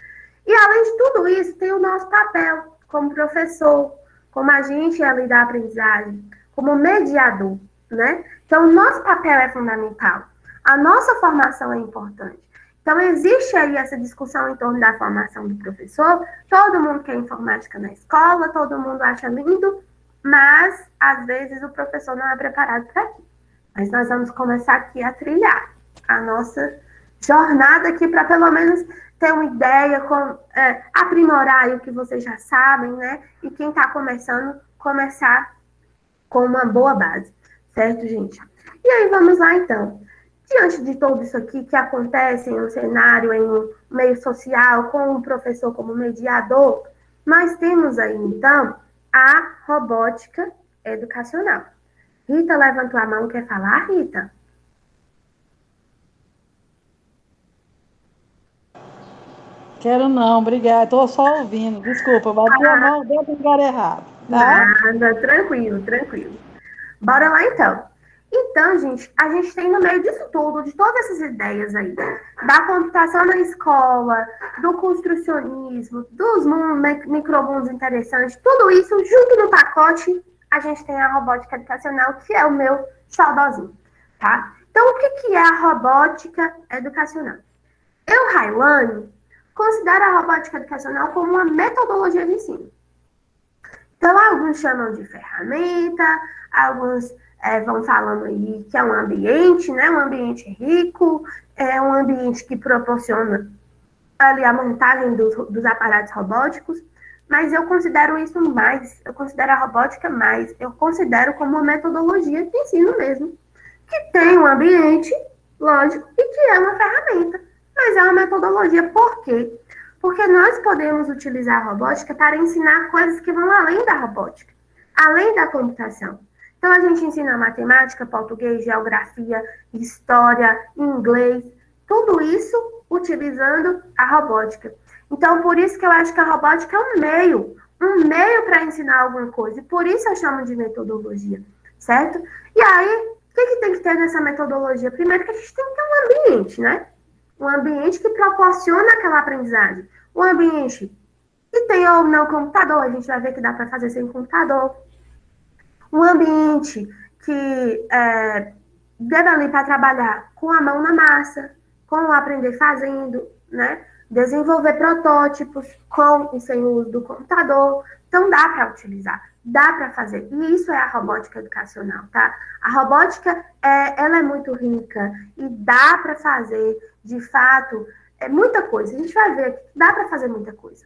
E além de tudo isso, tem o nosso papel como professor, como agente ali da aprendizagem, como mediador, né? Então, o nosso papel é fundamental. A nossa formação é importante. Então, existe aí essa discussão em torno da formação do professor. Todo mundo quer informática na escola, todo mundo acha lindo, mas, às vezes, o professor não é preparado para aquilo. Mas nós vamos começar aqui a trilhar a nossa jornada aqui para, pelo menos, ter uma ideia, aprimorar aí o que vocês já sabem, né? E quem está começando, começar com uma boa base. Certo, gente? E aí, vamos lá, então. Diante de tudo isso aqui que acontece em um cenário, em um meio social, com o professor como mediador, nós temos aí, então, a robótica educacional. Rita levantou a mão, quer falar, Rita? Quero não, obrigada. Estou só ouvindo. Desculpa, bati a mão, deu no lugar errado. Tá? Nada, tranquilo, tranquilo. Bora lá, então. Então, gente, a gente tem no meio disso tudo, de todas essas ideias aí, da computação na escola, do construcionismo, dos micromundos interessantes, tudo isso junto no pacote, a gente tem a robótica educacional, que é o meu xodózinho, tá? Então, o que é a robótica educacional? Eu, Railane, considero a robótica educacional como uma metodologia de ensino. Então, alguns chamam de ferramenta, alguns vão falando aí que é um ambiente, né? Um ambiente rico, é um ambiente que proporciona ali a montagem dos aparatos robóticos, mas eu considero isso mais, eu considero a robótica mais, eu considero como uma metodologia de ensino mesmo, que tem um ambiente, lógico, e que é uma ferramenta, mas é uma metodologia. Por quê? Porque nós podemos utilizar a robótica para ensinar coisas que vão além da robótica, além da computação. Então, a gente ensina matemática, português, geografia, história, inglês, tudo isso utilizando a robótica. Então, por isso que eu acho que a robótica é um meio para ensinar alguma coisa. E por isso eu chamo de metodologia, certo? E aí, o que tem que ter nessa metodologia? Primeiro que a gente tem que ter um ambiente, né? Um ambiente que proporciona aquela aprendizagem. Um ambiente que tem ou não computador, a gente vai ver que dá para fazer sem computador. Um ambiente que deve ali para trabalhar com a mão na massa, com o aprender fazendo, né? Desenvolver protótipos com e sem o uso do computador. Então, dá para utilizar, dá para fazer. E isso é a robótica educacional, tá? A robótica, ela é muito rica e dá para fazer, de fato, muita coisa. A gente vai ver aqui que dá para fazer muita coisa.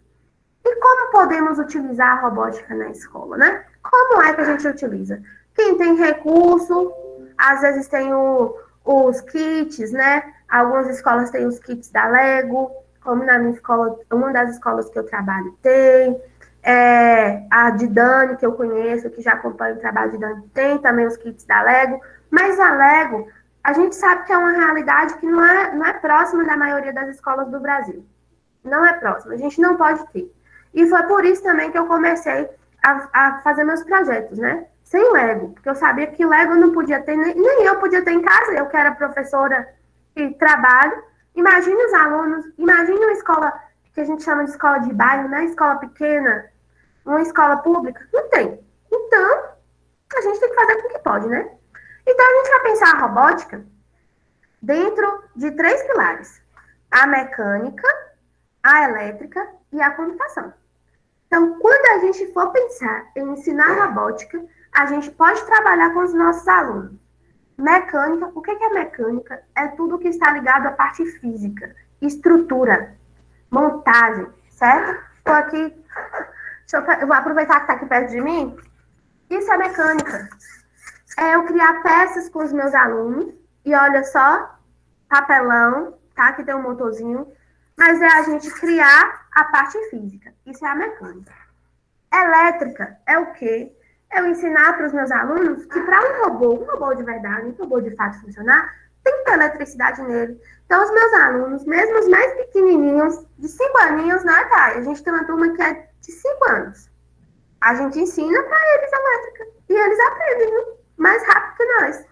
E como podemos utilizar a robótica na escola, né? Como é que a gente utiliza? Quem tem recurso, às vezes tem os kits, né? Algumas escolas têm os kits da Lego, como na minha escola, uma das escolas que eu trabalho tem. A de Dani, que eu conheço, que já acompanha o trabalho de Dani, tem também os kits da Lego. Mas a Lego, a gente sabe que é uma realidade que não é próxima da maioria das escolas do Brasil. Não é próxima, a gente não pode ter. E foi por isso também que eu comecei a fazer meus projetos, né? Sem Lego, porque eu sabia que Lego não podia ter, nem eu podia ter em casa, eu que era professora e trabalho. Imagine os alunos, imagine uma escola que a gente chama de escola de bairro, né? Escola pequena, uma escola pública, não tem. Então, a gente tem que fazer com o que pode, né? Então, a gente vai pensar a robótica dentro de 3 pilares: a mecânica, a elétrica e a computação. Então, quando a gente for pensar em ensinar robótica, a gente pode trabalhar com os nossos alunos. Mecânica, o que é mecânica? É tudo que está ligado à parte física, estrutura, montagem, certo? Estou aqui, eu vou aproveitar que está aqui perto de mim. Isso é mecânica. É eu criar peças com os meus alunos, e olha só, papelão, tá? Que tem um motorzinho, mas é a gente criar a parte física. Isso é a mecânica. Elétrica é o quê? Eu ensinar para os meus alunos que para um robô de verdade, um robô de fato funcionar, tem que ter eletricidade nele. Então, os meus alunos, mesmo os mais pequenininhos, de 5 aninhos, né, tá? A gente tem uma turma que é de 5 anos. A gente ensina para eles elétrica. E eles aprendem, viu? Mais rápido que nós.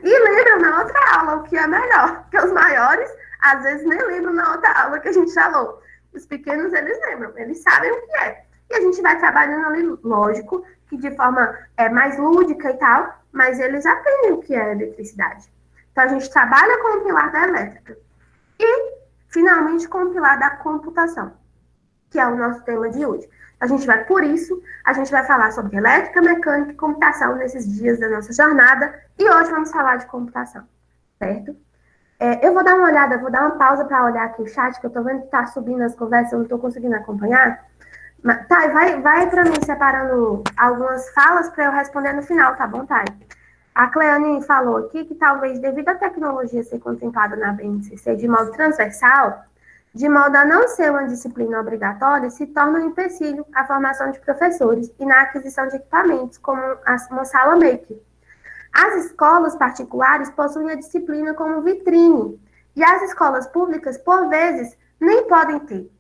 E lembram na outra aula o que é melhor. Porque os maiores, às vezes, nem lembram na outra aula que a gente falou. Os pequenos, eles lembram. Eles sabem o que é. E a gente vai trabalhando ali, lógico, que de forma mais lúdica e tal, mas eles aprendem o que é eletricidade. Então, a gente trabalha com o pilar da elétrica. E, finalmente, com o pilar da computação, que é o nosso tema de hoje. A gente vai falar sobre elétrica, mecânica e computação nesses dias da nossa jornada. E hoje vamos falar de computação, certo? Eu vou dar uma olhada, vou dar uma pausa para olhar aqui o chat, que eu tô vendo que tá subindo as conversas, eu não tô conseguindo acompanhar. Thay, vai para mim separando algumas falas para eu responder no final, tá bom, Thay? A Cleane falou aqui que talvez devido à tecnologia ser contemplada na BNCC de modo transversal, de modo a não ser uma disciplina obrigatória, se torna um empecilho a formação de professores e na aquisição de equipamentos, como uma sala maker. As escolas particulares possuem a disciplina como vitrine, e as escolas públicas, por vezes, nem podem ter.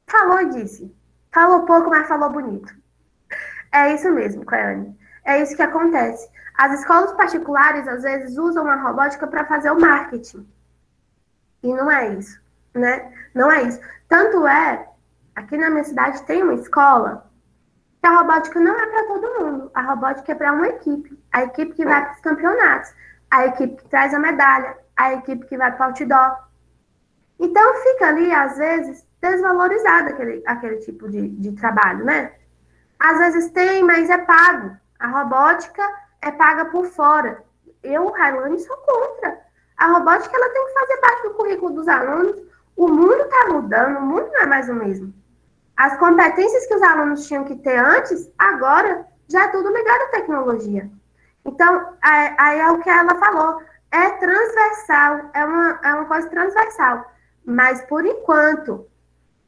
Falou e disse. Falou pouco, mas falou bonito. É isso mesmo, Cleane. É isso que acontece. As escolas particulares, às vezes, usam a robótica para fazer o marketing. E não é isso, né? Não é isso. Tanto é, aqui na minha cidade tem uma escola que a robótica não é para todo mundo. A robótica é para uma equipe. A equipe que vai para os campeonatos. A equipe que traz a medalha. A equipe que vai para o outdoor. Então, fica ali, às vezes, desvalorizado aquele tipo de trabalho, né? Às vezes tem, mas é pago. A robótica é paga por fora. Eu, Railane, sou contra. A robótica ela tem que fazer parte do currículo dos alunos. O mundo está mudando, o mundo não é mais o mesmo. As competências que os alunos tinham que ter antes, agora, já é tudo ligado à tecnologia. Então, aí é o que ela falou. É transversal, é uma coisa transversal. Mas, por enquanto,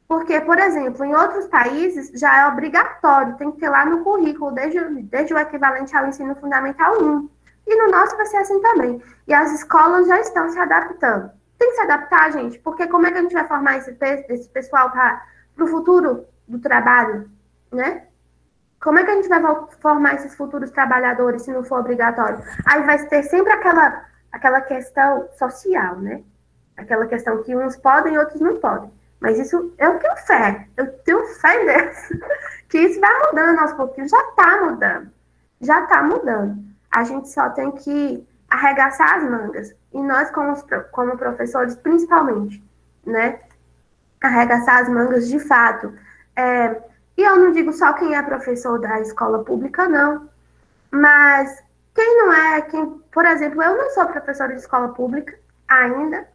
porque, por exemplo, em outros países já é obrigatório, tem que ter lá no currículo, desde o equivalente ao ensino fundamental 1. E no nosso vai ser assim também. E as escolas já estão se adaptando. Tem que se adaptar, gente, porque como é que a gente vai formar esse pessoal para o futuro do trabalho, né? Como é que a gente vai formar esses futuros trabalhadores se não for obrigatório? Aí vai ter sempre aquela questão social, né? Aquela questão que uns podem e outros não podem. Mas isso eu tenho fé nisso, que isso vai mudando aos pouquinhos, já está mudando. A gente só tem que arregaçar as mangas, e nós como professores principalmente, né, arregaçar as mangas de fato. E eu não digo só quem é professor da escola pública, não, mas quem não é, por exemplo, eu não sou professora de escola pública ainda,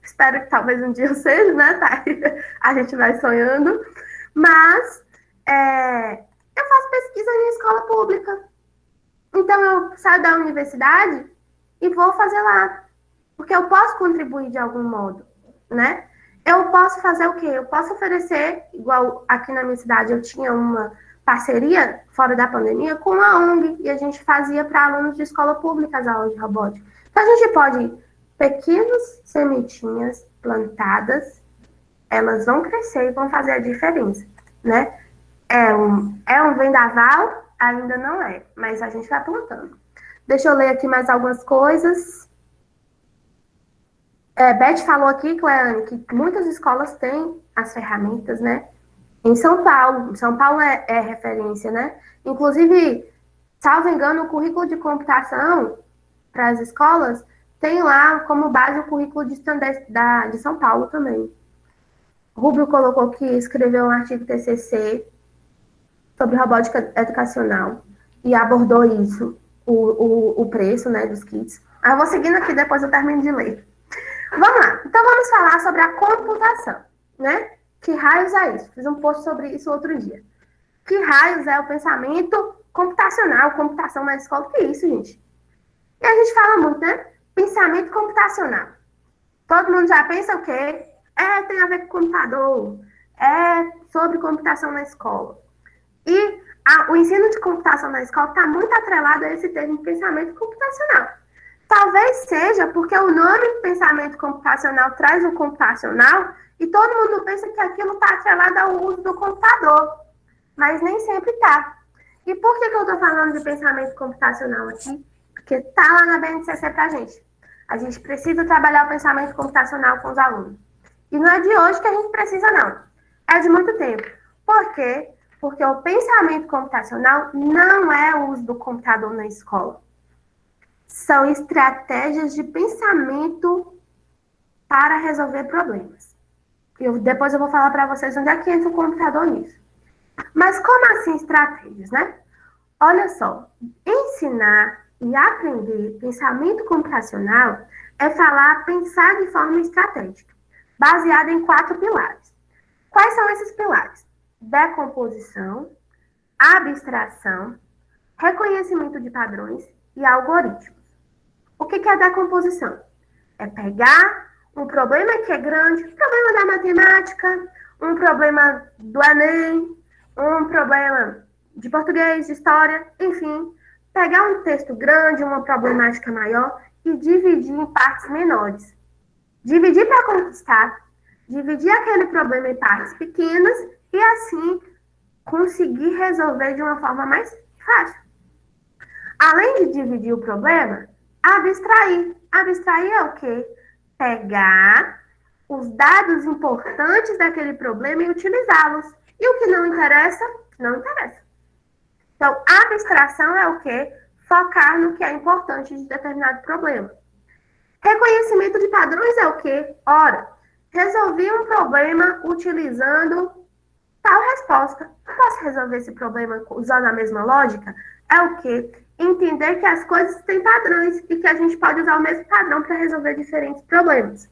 espero que talvez um dia eu seja, né, Thay? A gente vai sonhando. Mas eu faço pesquisa em escola pública. Então, eu saio da universidade e vou fazer lá. Porque eu posso contribuir de algum modo, né? Eu posso fazer o quê? Eu posso oferecer, igual aqui na minha cidade, eu tinha uma parceria, fora da pandemia, com a ONG. E a gente fazia para alunos de escola pública as aulas de robótica. Então, a gente pode... Pequenas sementinhas plantadas, elas vão crescer e vão fazer a diferença, né? É um vendaval? Ainda não é, mas a gente vai plantando. Deixa eu ler aqui mais algumas coisas. Beth falou aqui, Cleane, que muitas escolas têm as ferramentas, né? Em São Paulo é referência, né? Inclusive, salvo engano, o currículo de computação para as escolas tem lá como base o currículo de São Paulo também. Rubio colocou que escreveu um artigo TCC. sobre robótica educacional e abordou isso, o preço, né, dos kits. Eu vou seguindo aqui, depois eu termino de ler. Vamos lá. Então, vamos falar sobre a computação, né? Que raios é isso? Fiz um post sobre isso outro dia. Que raios é o pensamento computacional, computação na escola? O que é isso, gente? E a gente fala muito, né? Pensamento computacional. Todo mundo já pensa o quê? Tem a ver com computador. É sobre computação na escola. E o ensino de computação na escola está muito atrelado a esse termo de pensamento computacional. Talvez seja porque o nome pensamento computacional traz o computacional e todo mundo pensa que aquilo está atrelado ao uso do computador. Mas nem sempre está. E por que eu estou falando de pensamento computacional aqui? Porque está lá na BNCC para a gente. A gente precisa trabalhar o pensamento computacional com os alunos. E não é de hoje que a gente precisa, não. É de muito tempo. Por quê? Porque o pensamento computacional não é o uso do computador na escola. São estratégias de pensamento para resolver problemas. Depois eu vou falar para vocês onde é que entra o computador nisso. Mas como assim estratégias, né? Olha só, ensinar e aprender pensamento computacional é pensar de forma estratégica, baseada em 4 pilares. Quais são esses pilares? Decomposição, abstração, reconhecimento de padrões e algoritmos. O que é decomposição? É pegar um problema que é grande, um problema da matemática, um problema do Enem, um problema de português, de história, enfim, pegar um texto grande, uma problemática maior e dividir em partes menores. Dividir para conquistar, dividir aquele problema em partes pequenas e assim conseguir resolver de uma forma mais fácil. Além de dividir o problema, abstrair. Abstrair é o quê? Pegar os dados importantes daquele problema e utilizá-los. E o que não interessa, não interessa. Então, a abstração é o quê? Focar no que é importante de determinado problema. Reconhecimento de padrões é o quê? Ora, resolvi um problema utilizando tal resposta. Posso resolver esse problema usando a mesma lógica? É o quê? Entender que as coisas têm padrões e que a gente pode usar o mesmo padrão para resolver diferentes problemas.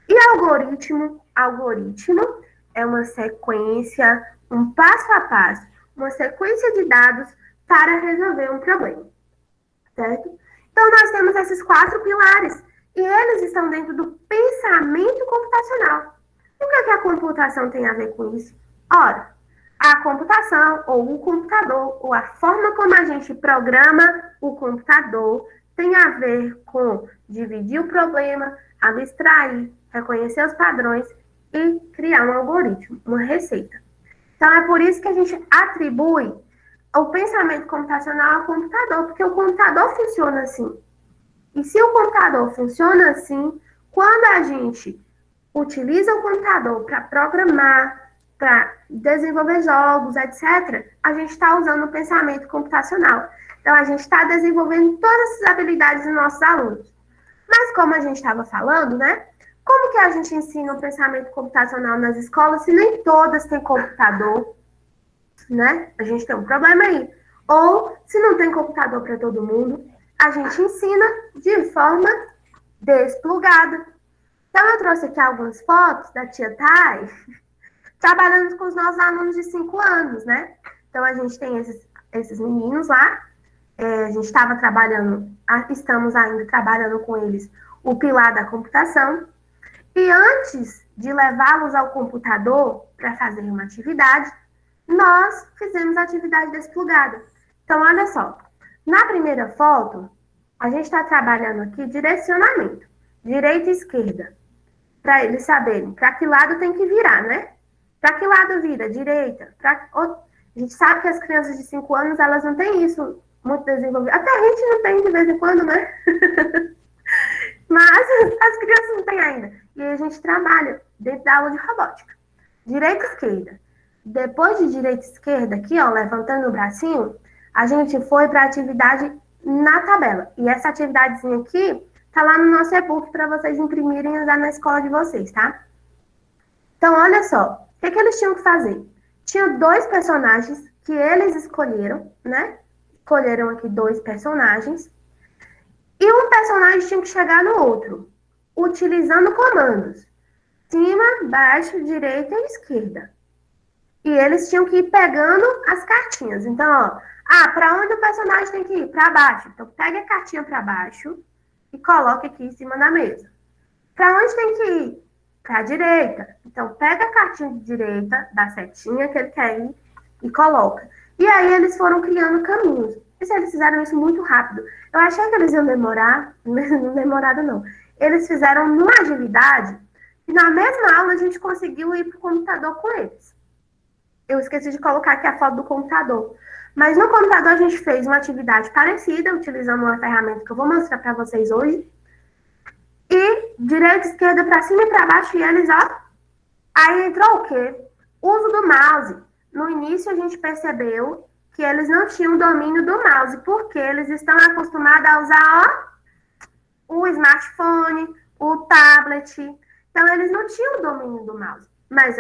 E algoritmo? Algoritmo é uma sequência, um passo a passo, uma sequência de dados para resolver um problema. Certo? Então, nós temos esses 4 pilares e eles estão dentro do pensamento computacional. E o que a computação tem a ver com isso? Ora, a computação, ou o computador, ou a forma como a gente programa o computador tem a ver com dividir o problema, abstrair, reconhecer os padrões e criar um algoritmo, uma receita. Então, é por isso que a gente atribui o pensamento computacional ao computador, porque o computador funciona assim. E se o computador funciona assim, quando a gente utiliza o computador para programar, para desenvolver jogos, etc., a gente está usando o pensamento computacional. Então, a gente está desenvolvendo todas essas habilidades dos nossos alunos. Mas, como a gente estava falando, né? Como que a gente ensina o pensamento computacional nas escolas se nem todas têm computador, né? A gente tem um problema aí. Ou, se não tem computador para todo mundo, a gente ensina de forma desplugada. Então, eu trouxe aqui algumas fotos da tia Thay, trabalhando com os nossos alunos de 5 anos, né? Então, a gente tem esses meninos lá, a gente estava trabalhando, estamos ainda trabalhando com eles o pilar da computação, e antes de levá-los ao computador para fazer uma atividade, nós fizemos a atividade desplugada. Então, olha só, na primeira foto, a gente está trabalhando aqui direcionamento, direita e esquerda, para eles saberem para que lado tem que virar, né? Para que lado vira? Direita. A gente sabe que as crianças de 5 anos, elas não têm isso muito desenvolvido. Até a gente não tem de vez em quando, né? Mas as crianças não têm ainda. E a gente trabalha dentro da aula de robótica. Direita e esquerda. Depois de direita e esquerda, aqui, ó, levantando o bracinho, a gente foi para a atividade na tabela. E essa atividadezinha aqui tá lá no nosso e-book para vocês imprimirem e usar na escola de vocês, tá? Então, olha só. O que eles tinham que fazer? Tinha 2 personagens que eles escolheram, né? Escolheram aqui 2 personagens. E um personagem tinha que chegar no outro, utilizando comandos. Cima, baixo, direita e esquerda. E eles tinham que ir pegando as cartinhas. Então, ó, para onde o personagem tem que ir? Para baixo. Então, pega a cartinha para baixo e coloca aqui em cima da mesa. Para onde tem que ir? Para a direita. Então, pega a cartinha de direita, da setinha que ele quer ir e coloca. E aí, eles foram criando caminhos. E eles fizeram isso muito rápido. Eu achei que eles iam demorar, não demoraram não. Eles fizeram numa agilidade e na mesma aula a gente conseguiu ir para o computador com eles. Eu esqueci de colocar aqui a foto do computador. Mas no computador a gente fez uma atividade parecida, utilizando uma ferramenta que eu vou mostrar para vocês hoje. E direita, esquerda, para cima e para baixo, e eles, ó. Aí entrou o quê? Uso do mouse. No início a gente percebeu que eles não tinham domínio do mouse, porque eles estão acostumados a usar, ó, o smartphone, o tablet. Então eles não tinham domínio do mouse. Mas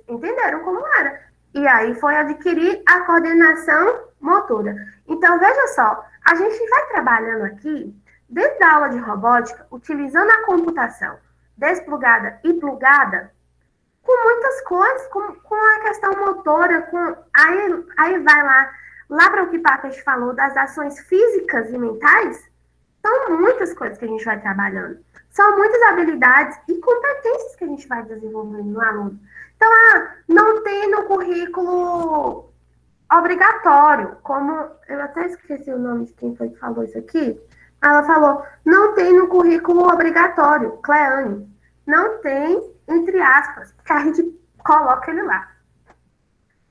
entenderam como era. E aí foi adquirir a coordenação motora. Então, veja só, a gente vai trabalhando aqui, dentro da aula de robótica, utilizando a computação desplugada e plugada, com muitas coisas, com a questão motora, aí vai lá para o que o Papeete falou, das ações físicas e mentais, são muitas coisas que a gente vai trabalhando. São muitas habilidades e competências que a gente vai desenvolvendo no aluno. Então, não tem no currículo obrigatório, como, eu até esqueci o nome de quem foi que falou isso aqui, ela falou, não tem no currículo obrigatório, Cleane, não tem, entre aspas, que a gente coloca ele lá.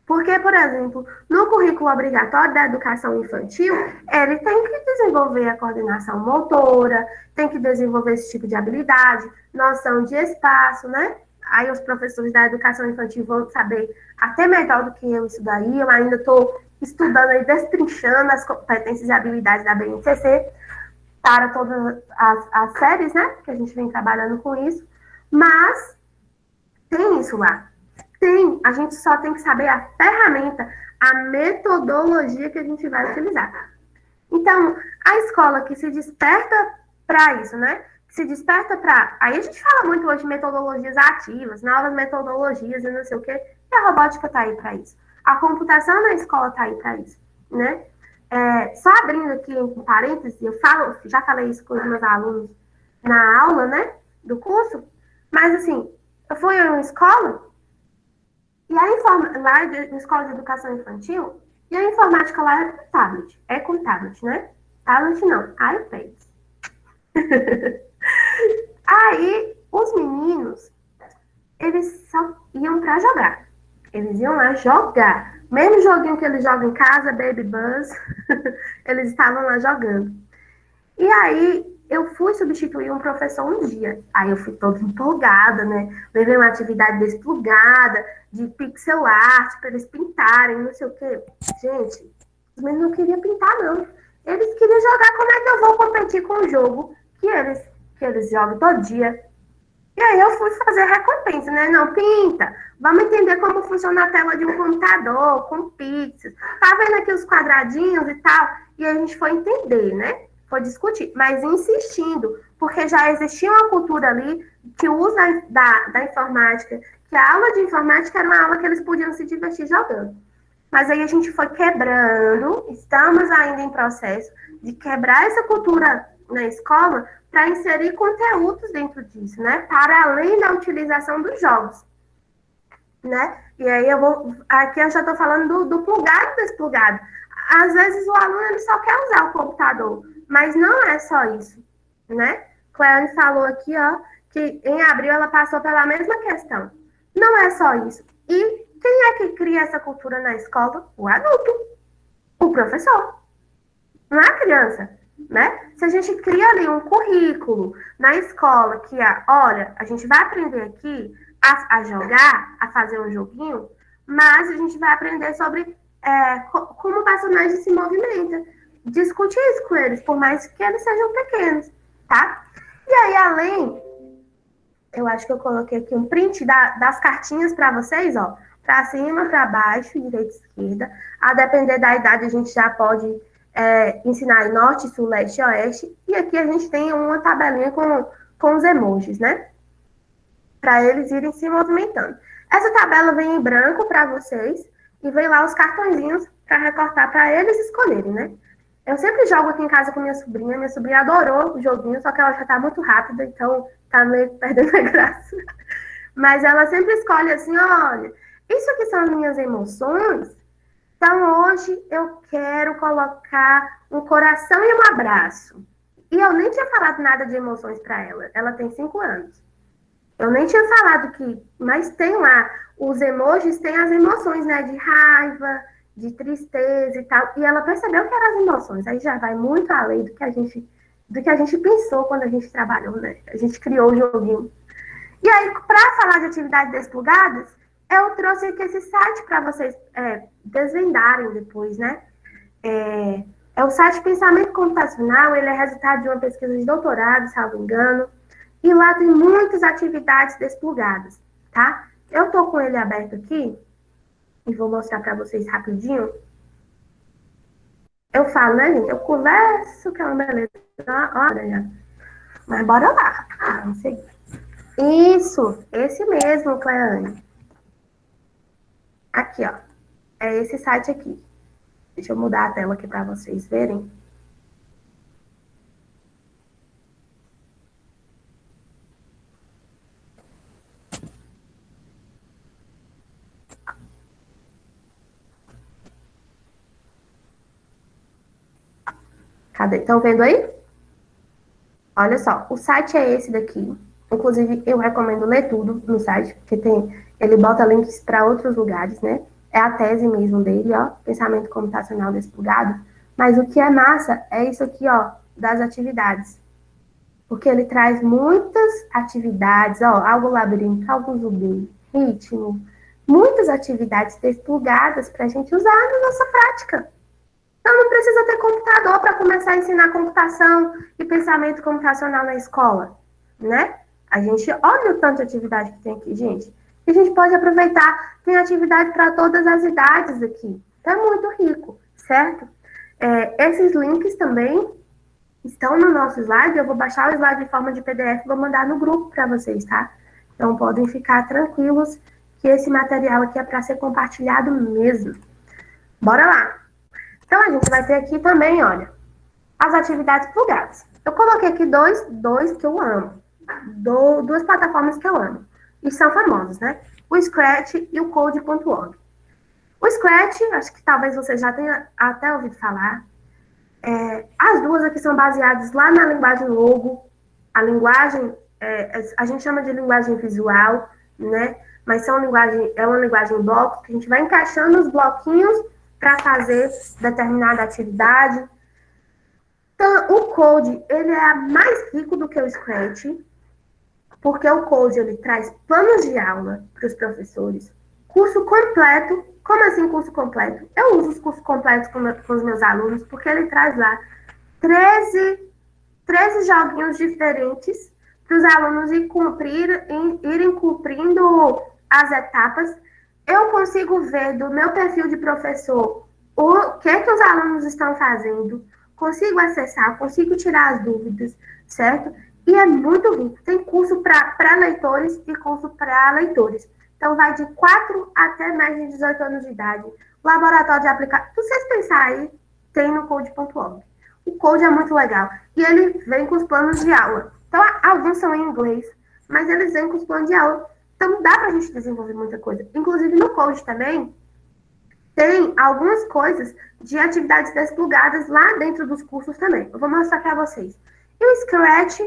Porque, por exemplo, no currículo obrigatório da educação infantil, ele tem que desenvolver a coordenação motora, tem que desenvolver esse tipo de habilidade, noção de espaço, né? Aí os professores da educação infantil vão saber até melhor do que eu isso daí. Eu ainda estou estudando e destrinchando as competências e habilidades da BNCC para todas as séries, né? Que a gente vem trabalhando com isso. Mas tem isso lá. Tem, a gente só tem que saber a ferramenta, a metodologia que a gente vai utilizar. Então, a escola que se desperta para isso, né? Se desperta para... Aí a gente fala muito hoje de metodologias ativas, novas metodologias e não sei o quê, e a robótica está aí para isso. A computação na escola está aí para isso, né? Só abrindo aqui um parênteses, já falei isso com os meus alunos na aula, né? Do curso, mas assim, eu fui em uma escola, e lá na escola de educação infantil, e a informática lá é com tablet, né? Tablet não, iPad. Aí, os meninos, eles só iam pra jogar. Eles iam lá jogar. Mesmo joguinho que eles jogam em casa, Baby Buzz, eles estavam lá jogando. E aí, eu fui substituir um professor um dia. Aí eu fui toda empolgada, né? Levei uma atividade desplugada, de pixel art, para eles pintarem, não sei o quê. Gente, os meninos não queriam pintar, não. Eles queriam jogar. Como é que eu vou competir com um jogo que eles jogam todo dia? E aí eu fui fazer recompensa, né? Não, pinta. Vamos entender como funciona a tela de um computador, com pixels. Tá vendo aqui os quadradinhos e tal? E a gente foi entender, né? Foi discutir, mas insistindo, porque já existia uma cultura ali que o uso da informática, que a aula de informática era uma aula que eles podiam se divertir jogando. Mas aí a gente foi quebrando, estamos ainda em processo de quebrar essa cultura na escola para inserir conteúdos dentro disso, né? Para além da utilização dos jogos, né? E aí aqui eu já estou falando do plugado e desplugado. Às vezes o aluno ele só quer usar o computador, mas não é só isso, né? Cleane falou aqui, ó, que em abril ela passou pela mesma questão. Não é só isso. E quem é que cria essa cultura na escola? O adulto, o professor, não é a criança, né? Se a gente cria ali um currículo na escola que, olha, a gente vai aprender aqui a jogar, a fazer um joguinho, mas a gente vai aprender sobre como o personagem se movimenta. Discute isso com eles, por mais que eles sejam pequenos, tá? E aí, além, eu acho que eu coloquei aqui um print das cartinhas para vocês, ó, para cima, para baixo, direita, esquerda. A depender da idade, a gente já pode ensinar em norte, sul, leste e oeste. E aqui a gente tem uma tabelinha com os emojis, né? Para eles irem se movimentando. Essa tabela vem em branco para vocês e vem lá os cartõezinhos para recortar para eles escolherem, né? Eu sempre jogo aqui em casa com minha sobrinha adorou o joguinho, só que ela já tá muito rápida, então tá meio perdendo a graça. Mas ela sempre escolhe assim, olha, isso aqui são as minhas emoções, então hoje eu quero colocar um coração e um abraço. E eu nem tinha falado nada de emoções para ela, ela tem 5 anos. Eu nem tinha falado mas tem lá, os emojis têm as emoções, né, de raiva, de tristeza e tal, e ela percebeu que eram as emoções, aí já vai muito além do que a gente pensou quando a gente trabalhou, né, a gente criou o joguinho. E aí, para falar de atividades desplugadas, eu trouxe aqui esse site para vocês desvendarem depois, né, é o site Pensamento Computacional, ele é resultado de uma pesquisa de doutorado, salvo engano, e lá tem muitas atividades desplugadas, tá? Eu tô com ele aberto aqui, e vou mostrar para vocês rapidinho. Eu falo, né, gente? Eu converso, que é uma beleza. Olha, mas bora lá. Vamos seguir. Isso, esse mesmo, Cleane. Aqui, ó. É esse site aqui. Deixa eu mudar a tela aqui para vocês verem. Cadê? Estão vendo aí? Olha só, o site é esse daqui. Inclusive, eu recomendo ler tudo no site, porque ele bota links para outros lugares, né? É a tese mesmo dele, ó, Pensamento Computacional Desplugado. Mas o que é massa é isso aqui, ó, das atividades. Porque ele traz muitas atividades, ó, algo labirinto, algo zumbi, ritmo, muitas atividades desplugadas para a gente usar na nossa prática. Então, não precisa ter computador para começar a ensinar computação e pensamento computacional na escola, né? A gente olha o tanto de atividade que tem aqui, gente. E a gente pode aproveitar, tem atividade para todas as idades aqui. Então, é muito rico, certo? Esses links também estão no nosso slide. Eu vou baixar o slide em forma de PDF e vou mandar no grupo para vocês, tá? Então, podem ficar tranquilos que esse material aqui é para ser compartilhado mesmo. Bora lá! Então, a gente vai ter aqui também, olha, as atividades plugadas. Eu coloquei aqui dois que eu amo. Duas plataformas que eu amo. E são famosos, né? O Scratch e o Code.org. O Scratch, acho que talvez você já tenha até ouvido falar. As duas aqui são baseadas lá na linguagem Logo. A linguagem, a gente chama de linguagem visual, né? Mas é uma linguagem em blocos, que a gente vai encaixando os bloquinhos para fazer determinada atividade. Então, o Code, ele é mais rico do que o Scratch, porque o Code, ele traz planos de aula para os professores, curso completo. Como assim curso completo? Eu uso os cursos completos com os meus alunos, porque ele traz lá 13 joguinhos diferentes para os alunos irem cumprindo as etapas. Eu consigo ver do meu perfil de professor o que os alunos estão fazendo, consigo acessar, consigo tirar as dúvidas, certo? E é muito rico. Tem curso para pré-leitores e curso para leitores. Então, vai de 4 até mais de 18 anos de idade. Laboratório de aplicação. Se vocês pensarem aí, tem no Code.org. O Code é muito legal. E ele vem com os planos de aula. Então, alguns são em inglês, mas eles vêm com os planos de aula. Então, dá para a gente desenvolver muita coisa. Inclusive, no Code também, tem algumas coisas de atividades desplugadas lá dentro dos cursos também. Eu vou mostrar para vocês. E o Scratch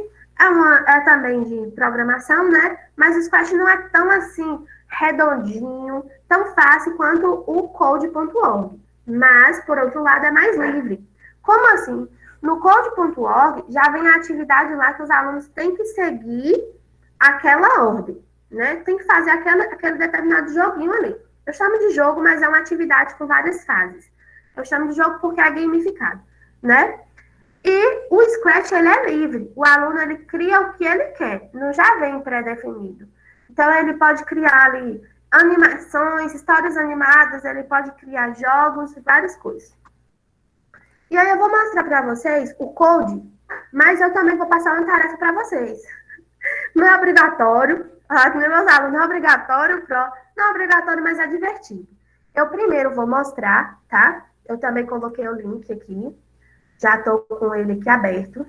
é também de programação, né? Mas o Scratch não é tão assim, redondinho, tão fácil quanto o Code.org. Mas, por outro lado, é mais livre. Como assim? No Code.org já vem a atividade lá que os alunos têm que seguir aquela ordem, né? Tem que fazer aquele determinado joguinho ali. Eu chamo de jogo, mas é uma atividade com várias fases. Eu chamo de jogo porque é gamificado, né? E o Scratch, ele é livre. O aluno, ele cria o que ele quer. Não já vem pré-definido. Então, ele pode criar ali animações, histórias animadas, ele pode criar jogos, várias coisas. E aí eu vou mostrar para vocês o code, mas eu também vou passar uma tarefa para vocês. Não é obrigatório, meus alunos, não é obrigatório, não é obrigatório, mas é divertido. Eu primeiro vou mostrar, tá? Eu também coloquei o link aqui, já estou com ele aqui aberto.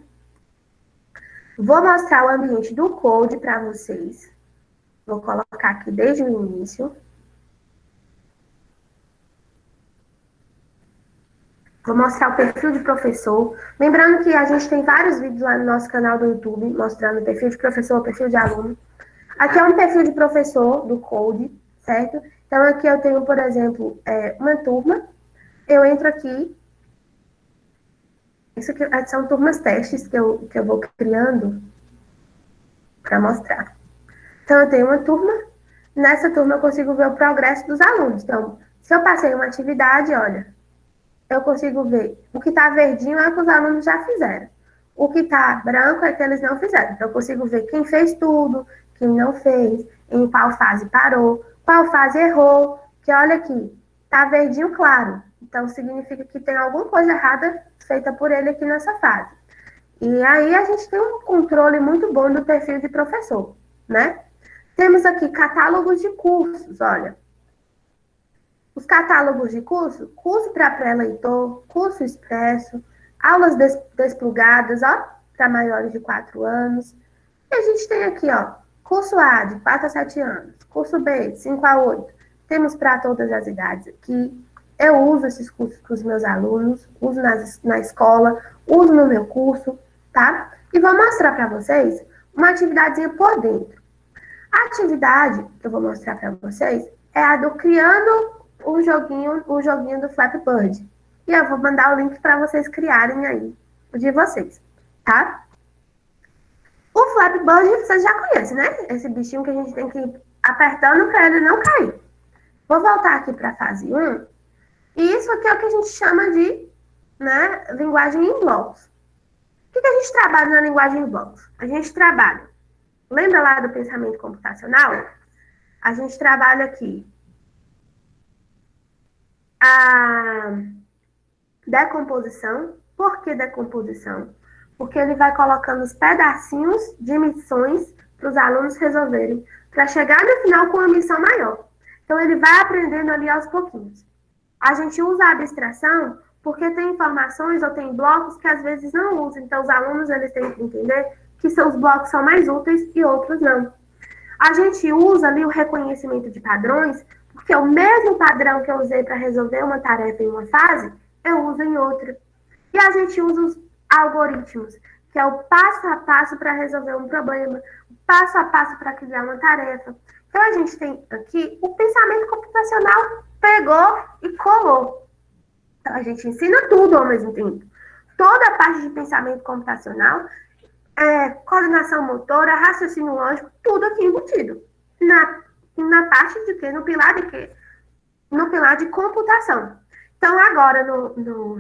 Vou mostrar o ambiente do code para vocês. Vou colocar aqui desde o início. Vou mostrar o perfil de professor. Lembrando que a gente tem vários vídeos lá no nosso canal do YouTube, mostrando o perfil de professor, perfil de aluno. Aqui é um perfil de professor do Code, certo? Então, aqui eu tenho, por exemplo, uma turma. Eu entro aqui. Isso aqui são turmas testes que eu vou criando para mostrar. Então, eu tenho uma turma. Nessa turma, eu consigo ver o progresso dos alunos. Então, se eu passei uma atividade, olha, eu consigo ver o que está verdinho é o que os alunos já fizeram. O que está branco é que eles não fizeram. Então, eu consigo ver quem fez tudo, quem não fez, em qual fase parou, qual fase errou. Que olha aqui, está verdinho claro. Então, significa que tem alguma coisa errada feita por ele aqui nessa fase. E aí, a gente tem um controle muito bom do perfil de professor, né? Temos aqui catálogos de cursos, olha. Os catálogos de curso, curso para pré-leitor, curso expresso, aulas desplugadas, ó, para maiores de 4 anos. E a gente tem aqui, ó, curso A, de 4 a 7 anos, curso B, de 5 a 8. Temos para todas as idades aqui. Eu uso esses cursos com os meus alunos, uso na escola, uso no meu curso, tá? E vou mostrar para vocês uma atividadezinha por dentro. A atividade que eu vou mostrar para vocês é a do criando o joguinho do Flappy Bird. E eu vou mandar o link para vocês criarem aí, o de vocês, tá? O Flappy Bird vocês já conhecem, né? Esse bichinho que a gente tem que ir apertando para ele não cair. Vou voltar aqui para a fase 1. E isso aqui é o que a gente chama de, né, linguagem em blocos. O que a gente trabalha na linguagem em blocos? A gente trabalha, lembra lá do pensamento computacional? A gente trabalha aqui a decomposição. Por que decomposição? Porque ele vai colocando os pedacinhos de missões para os alunos resolverem, para chegar no final com uma missão maior. Então, ele vai aprendendo ali aos pouquinhos. A gente usa a abstração porque tem informações ou tem blocos que às vezes não usam. Então, os alunos eles têm que entender que seus blocos são mais úteis e outros não. A gente usa ali o reconhecimento de padrões, porque o mesmo padrão que eu usei para resolver uma tarefa em uma fase, eu uso em outra. E a gente usa os algoritmos, que é o passo a passo para resolver um problema, o passo a passo para criar uma tarefa. Então, a gente tem aqui o pensamento computacional pegou e colou. Então, a gente ensina tudo ao mesmo tempo. Toda a parte de pensamento computacional, coordenação motora, raciocínio lógico, tudo aqui embutido. Na parte de quê? No pilar de quê? No pilar de computação. Então, agora,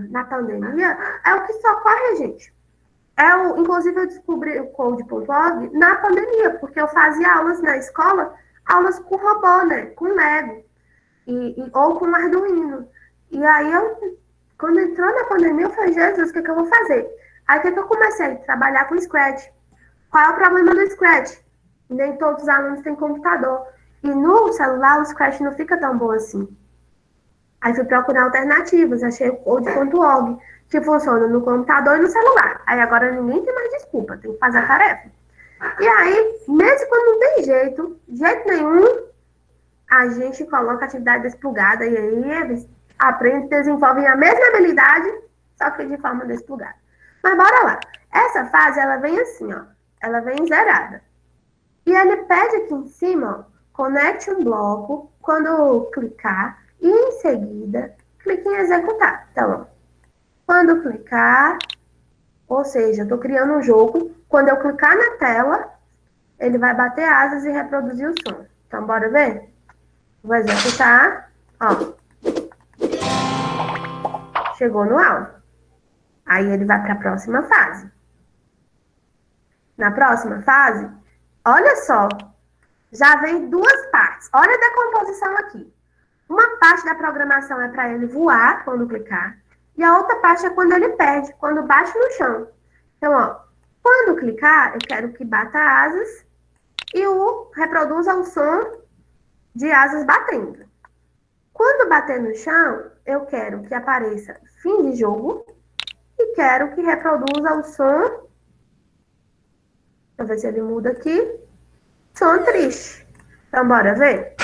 na pandemia, é o que socorre a gente. Inclusive, eu descobri o Code.org na pandemia, porque eu fazia aulas na escola, aulas com robô, né? Com Lego. Ou com Arduino. E aí, quando entrou na pandemia, eu falei, Jesus, o que eu vou fazer? Aí, o que eu comecei? A trabalhar com Scratch. Qual é o problema do Scratch? Nem todos os alunos têm computador. E no celular, o Scratch não fica tão bom assim. Aí, fui procurar alternativas. Achei o Code.org, que funciona no computador e no celular. Aí, agora, ninguém tem mais desculpa. Tem que fazer a tarefa. E aí, mesmo quando não tem jeito, de jeito nenhum, a gente coloca a atividade desplugada e aí eles aprendem e desenvolvem a mesma habilidade, só que de forma desplugada. Mas bora lá. Essa fase, ela vem assim, ó. Ela vem zerada. E ele pede aqui em cima, ó, conecte um bloco quando eu clicar e em seguida clique em executar. Então, ó, quando clicar, ou seja, eu estou criando um jogo, quando eu clicar na tela, ele vai bater asas e reproduzir o som. Então, bora ver? Vou executar, ó. Chegou no áudio. Aí ele vai para a próxima fase. Na próxima fase, olha só. já vem duas partes. Olha a decomposição aqui. Uma parte da programação é para ele voar quando clicar, e a outra parte é quando ele perde, quando bate no chão. Então, ó, quando clicar, eu quero que bata asas e reproduza o som de asas batendo. Quando bater no chão, eu quero que apareça fim de jogo e quero que reproduza o som. Deixa eu ver se ele muda aqui. Som triste. Então, bora ver?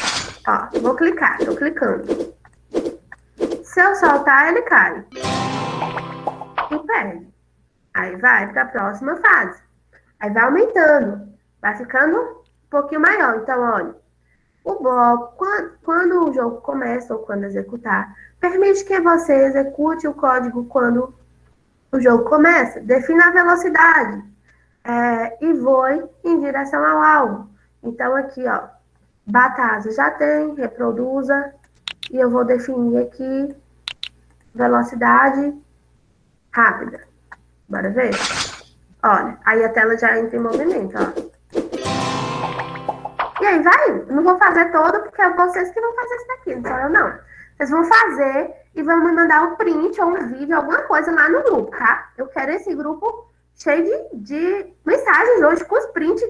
Ó, vou clicar, tô clicando. Se eu soltar, ele cai. E perde. Aí vai para a próxima fase. Aí vai aumentando. Vai ficando um pouquinho maior. Então, olha. O bloco, quando o jogo começa ou quando executar, permite que você execute o código quando o jogo começa. Defina a velocidade e voe em direção ao alvo. Então, aqui, ó, batasa já tem, reproduza, e eu vou definir aqui velocidade rápida. Bora ver? Olha, aí a tela já entra em movimento, ó. E aí vai, não vou fazer todo, porque é vocês que vão fazer isso daqui, não sou eu não. Vocês vão fazer e vão me mandar um print ou um vídeo, alguma coisa lá no grupo, tá? Eu quero esse grupo cheio de mensagens hoje com os prints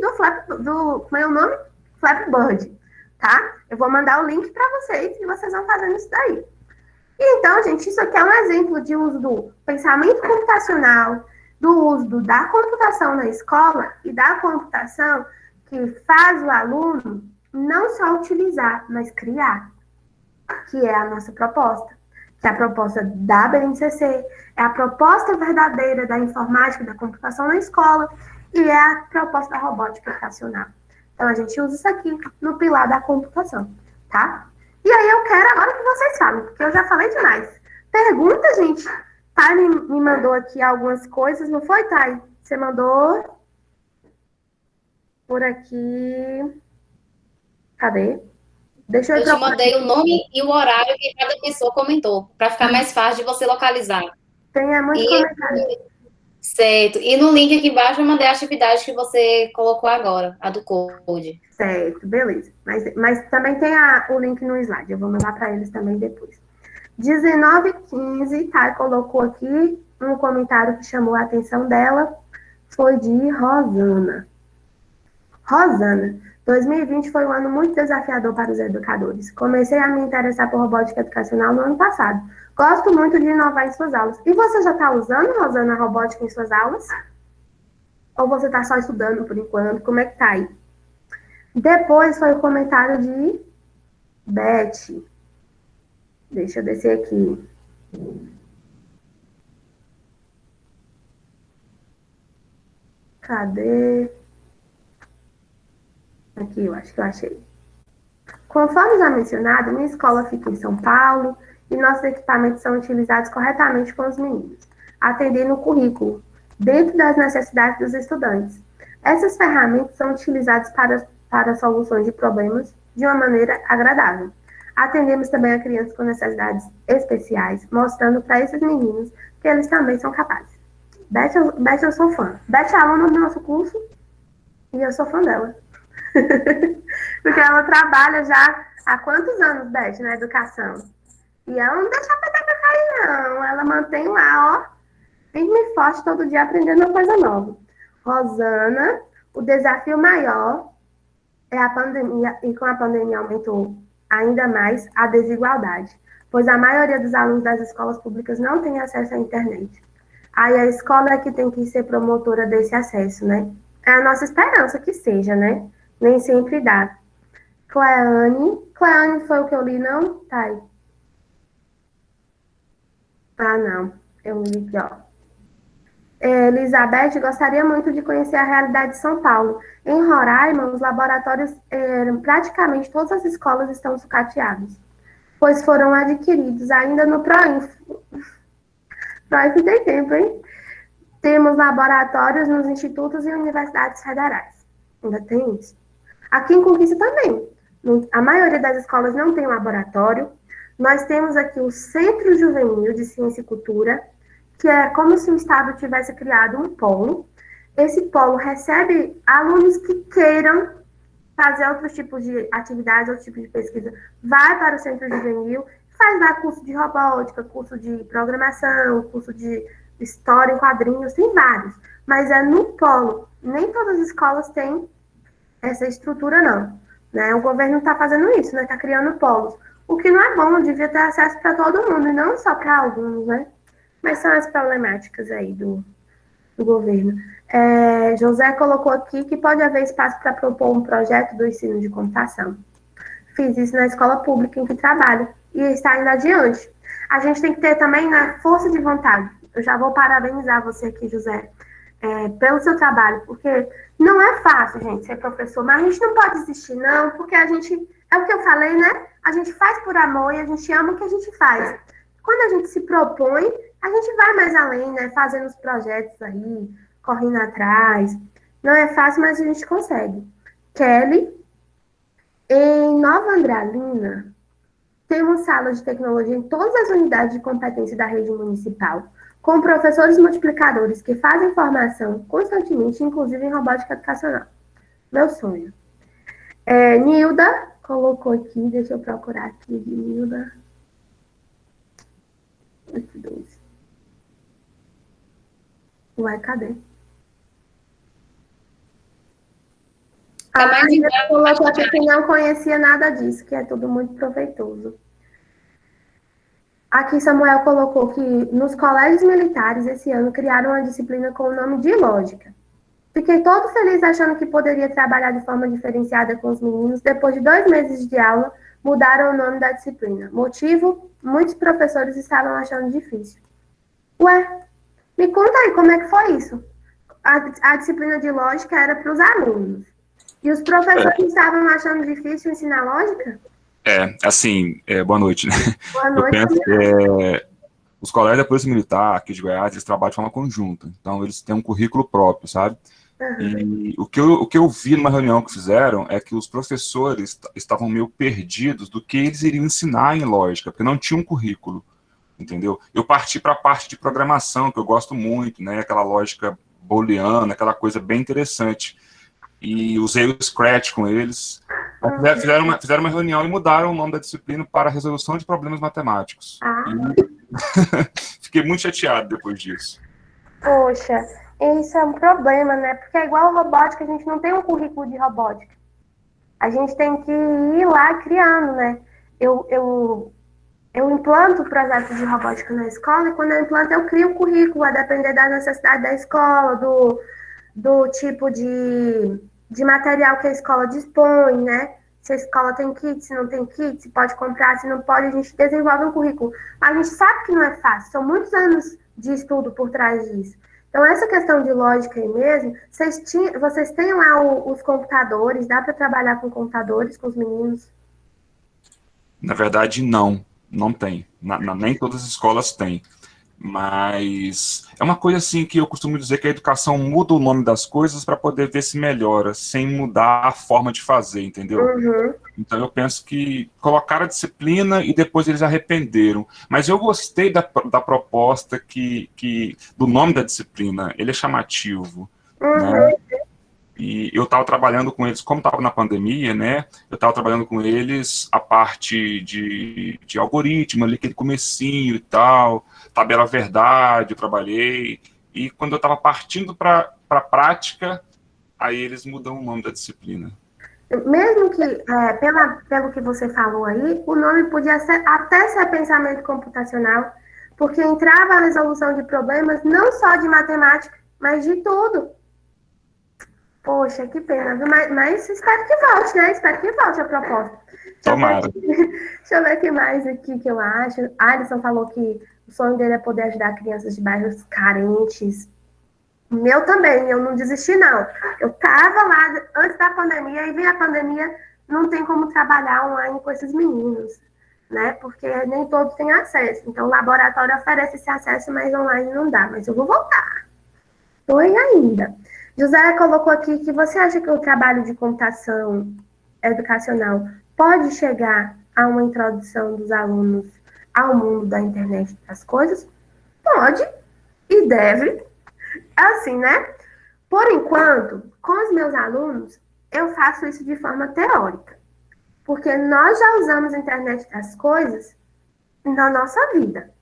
como é o nome? Flappy Bird, tá? Eu vou mandar o link para vocês e vocês vão fazendo isso daí. E então, gente, isso aqui é um exemplo de uso do pensamento computacional, do uso da computação na escola e da computação que faz o aluno não só utilizar, mas criar, que é a nossa proposta, que é a proposta da BNCC, é a proposta verdadeira da informática, da computação na escola, e é a proposta da robótica educacional. Então, a gente usa isso aqui no pilar da computação, tá? E aí, eu quero agora que vocês falem, porque eu já falei demais. Pergunta, gente. Thay me mandou aqui algumas coisas, não foi, Thay? Você mandou por aqui. Cadê? Deixa eu te mandei o nome e o horário que cada pessoa comentou, para ficar mais fácil de você localizar. Tem muito comentário. Certo. E no link aqui embaixo eu mandei a atividade que você colocou agora, a do Code. Certo, beleza. Mas também tem o link no slide. Eu vou mandar para eles também depois. 19h15, Thay colocou aqui um comentário que chamou a atenção dela. Foi de Rosana. Rosana, 2020 foi um ano muito desafiador para os educadores. Comecei a me interessar por robótica educacional no ano passado. Gosto muito de inovar em suas aulas. E você já está usando, Rosana, a robótica em suas aulas? Ou você está só estudando por enquanto? Como é que tá aí? Depois foi o comentário de Beth. Deixa eu descer aqui. Cadê? Aqui, eu acho que eu achei. Conforme já mencionado, minha escola fica em São Paulo e nossos equipamentos são utilizados corretamente com os meninos, atendendo o currículo, dentro das necessidades dos estudantes. Essas ferramentas são utilizadas para soluções de problemas de uma maneira agradável. Atendemos também a crianças com necessidades especiais, mostrando para esses meninos que eles também são capazes. Beth, eu sou fã. Beth é aluna do nosso curso e eu sou fã dela. Porque ela trabalha já há quantos anos, Beth, na educação? E ela não deixa a peteca cair, não. Ela mantém lá, ó, firme e forte, todo dia aprendendo uma coisa nova. Rosana, o desafio maior é a pandemia, e com a pandemia aumentou ainda mais a desigualdade, pois a maioria dos alunos das escolas públicas não tem acesso à internet. Aí a escola é que tem que ser promotora desse acesso, né? É a nossa esperança que seja, né? Nem sempre dá. Cleane foi o que eu li, não? Tá aí. Ah, não. Eu li aqui, ó. Elizabeth gostaria muito de conhecer a realidade de São Paulo. Em Roraima, os laboratórios, praticamente todas as escolas estão sucateadas, pois foram adquiridos ainda no Proinf. Proinf tem tempo, hein? Temos laboratórios nos institutos e universidades federais. Ainda tem isso. Aqui em Conquista também. A maioria das escolas não tem laboratório. Nós temos aqui o Centro Juvenil de Ciência e Cultura, que é como se o Estado tivesse criado um polo. Esse polo recebe alunos que queiram fazer outros tipos de atividades, outros tipos de pesquisa, vai para o centro juvenil, faz lá curso de robótica, curso de programação, curso de história em quadrinhos, tem vários. Mas é no polo. Nem todas as escolas têm essa estrutura, não. Né? O governo está fazendo isso, né? Está criando polos. O que não é bom, devia ter acesso para todo mundo, e não só para alguns, né? Mas são as problemáticas aí do governo. José colocou aqui que pode haver espaço para propor um projeto do ensino de computação. Fiz isso na escola pública em que trabalho e está indo adiante. A gente tem que ter também, né, força de vontade. Eu já vou parabenizar você aqui, José, pelo seu trabalho, porque não é fácil, gente, ser professor, mas a gente não pode desistir, não, porque a gente, é o que eu falei, né? A gente faz por amor e a gente ama o que a gente faz. Quando a gente se propõe, a gente vai mais além, né? Fazendo os projetos aí, correndo atrás. Não é fácil, mas a gente consegue. Kelly, em Nova Andrelina, temos salas de tecnologia em todas as unidades de competência da rede municipal, com professores multiplicadores que fazem formação constantemente, inclusive em robótica educacional. Meu sonho. Nilda colocou aqui, deixa eu procurar aqui de Nilda. 8:12. Ué, cadê? A colocou aqui que não conhecia nada disso, que é tudo muito proveitoso. Aqui Samuel colocou que nos colégios militares esse ano criaram uma disciplina com o nome de lógica. Fiquei todo feliz achando que poderia trabalhar de forma diferenciada com os meninos. Depois de 2 meses de aula, mudaram o nome da disciplina. Motivo? Muitos professores estavam achando difícil. Ué, me conta aí como é que foi isso. A disciplina de lógica era para os alunos. E os professores estavam achando difícil ensinar lógica? Boa noite, né? Boa noite. Eu penso, os colégios da Polícia Militar aqui de Goiás, eles trabalham de forma conjunta. Então, eles têm um currículo próprio, sabe? E o que eu vi numa reunião que fizeram é que os professores estavam meio perdidos do que eles iriam ensinar em lógica, porque não tinha um currículo, entendeu? Eu parti para a parte de programação, que eu gosto muito, né? Aquela lógica booleana, aquela coisa bem interessante. E usei o Scratch com eles. Fizeram uma reunião e mudaram o nome da disciplina para resolução de problemas matemáticos. Fiquei muito chateado depois disso. Poxa, isso é um problema, né? Porque é igual a robótica, a gente não tem um currículo de robótica. A gente tem que ir lá criando, né? Eu implanto o projeto de robótica na escola e quando eu implanto eu crio o currículo, a depender da necessidade da escola, do tipo de material que a escola dispõe, né? Se a escola tem kit, se não tem kit, se pode comprar, se não pode, a gente desenvolve um currículo. Mas a gente sabe que não é fácil, são muitos anos de estudo por trás disso. Então, essa questão de lógica aí mesmo, vocês têm lá os computadores, dá para trabalhar com computadores, com os meninos? Na verdade, não tem. Nem todas as escolas têm. Mas é uma coisa assim que eu costumo dizer que a educação muda o nome das coisas para poder ver se melhora, sem mudar a forma de fazer, entendeu? Então eu penso que colocaram a disciplina e depois eles arrependeram. Mas eu gostei da proposta do nome da disciplina, ele é chamativo, né? E eu estava trabalhando com eles, como estava na pandemia, né? Eu estava trabalhando com eles a parte de algoritmo, ali, aquele comecinho e tal, tabela verdade, eu trabalhei. E quando eu estava partindo para a prática, aí eles mudam o nome da disciplina. Mesmo que, pelo que você falou aí, o nome podia até ser pensamento computacional, porque entrava a resolução de problemas não só de matemática, mas de tudo. Poxa, que pena, mas espero que volte, né? Espero que volte a proposta. Tomara. Deixa eu ver o que mais aqui que eu acho. Alisson falou que o sonho dele é poder ajudar crianças de bairros carentes. O meu também, eu não desisti, não. Eu estava lá antes da pandemia, e veio a pandemia, não tem como trabalhar online com esses meninos, né? Porque nem todos têm acesso. Então, o laboratório oferece esse acesso, mas online não dá. Mas eu vou voltar. Estou aí ainda. José colocou aqui que você acha que o trabalho de computação educacional pode chegar a uma introdução dos alunos ao mundo da internet das coisas? Pode e deve. Assim, né? Por enquanto, com os meus alunos, eu faço isso de forma teórica, porque nós já usamos a internet das coisas na nossa vida.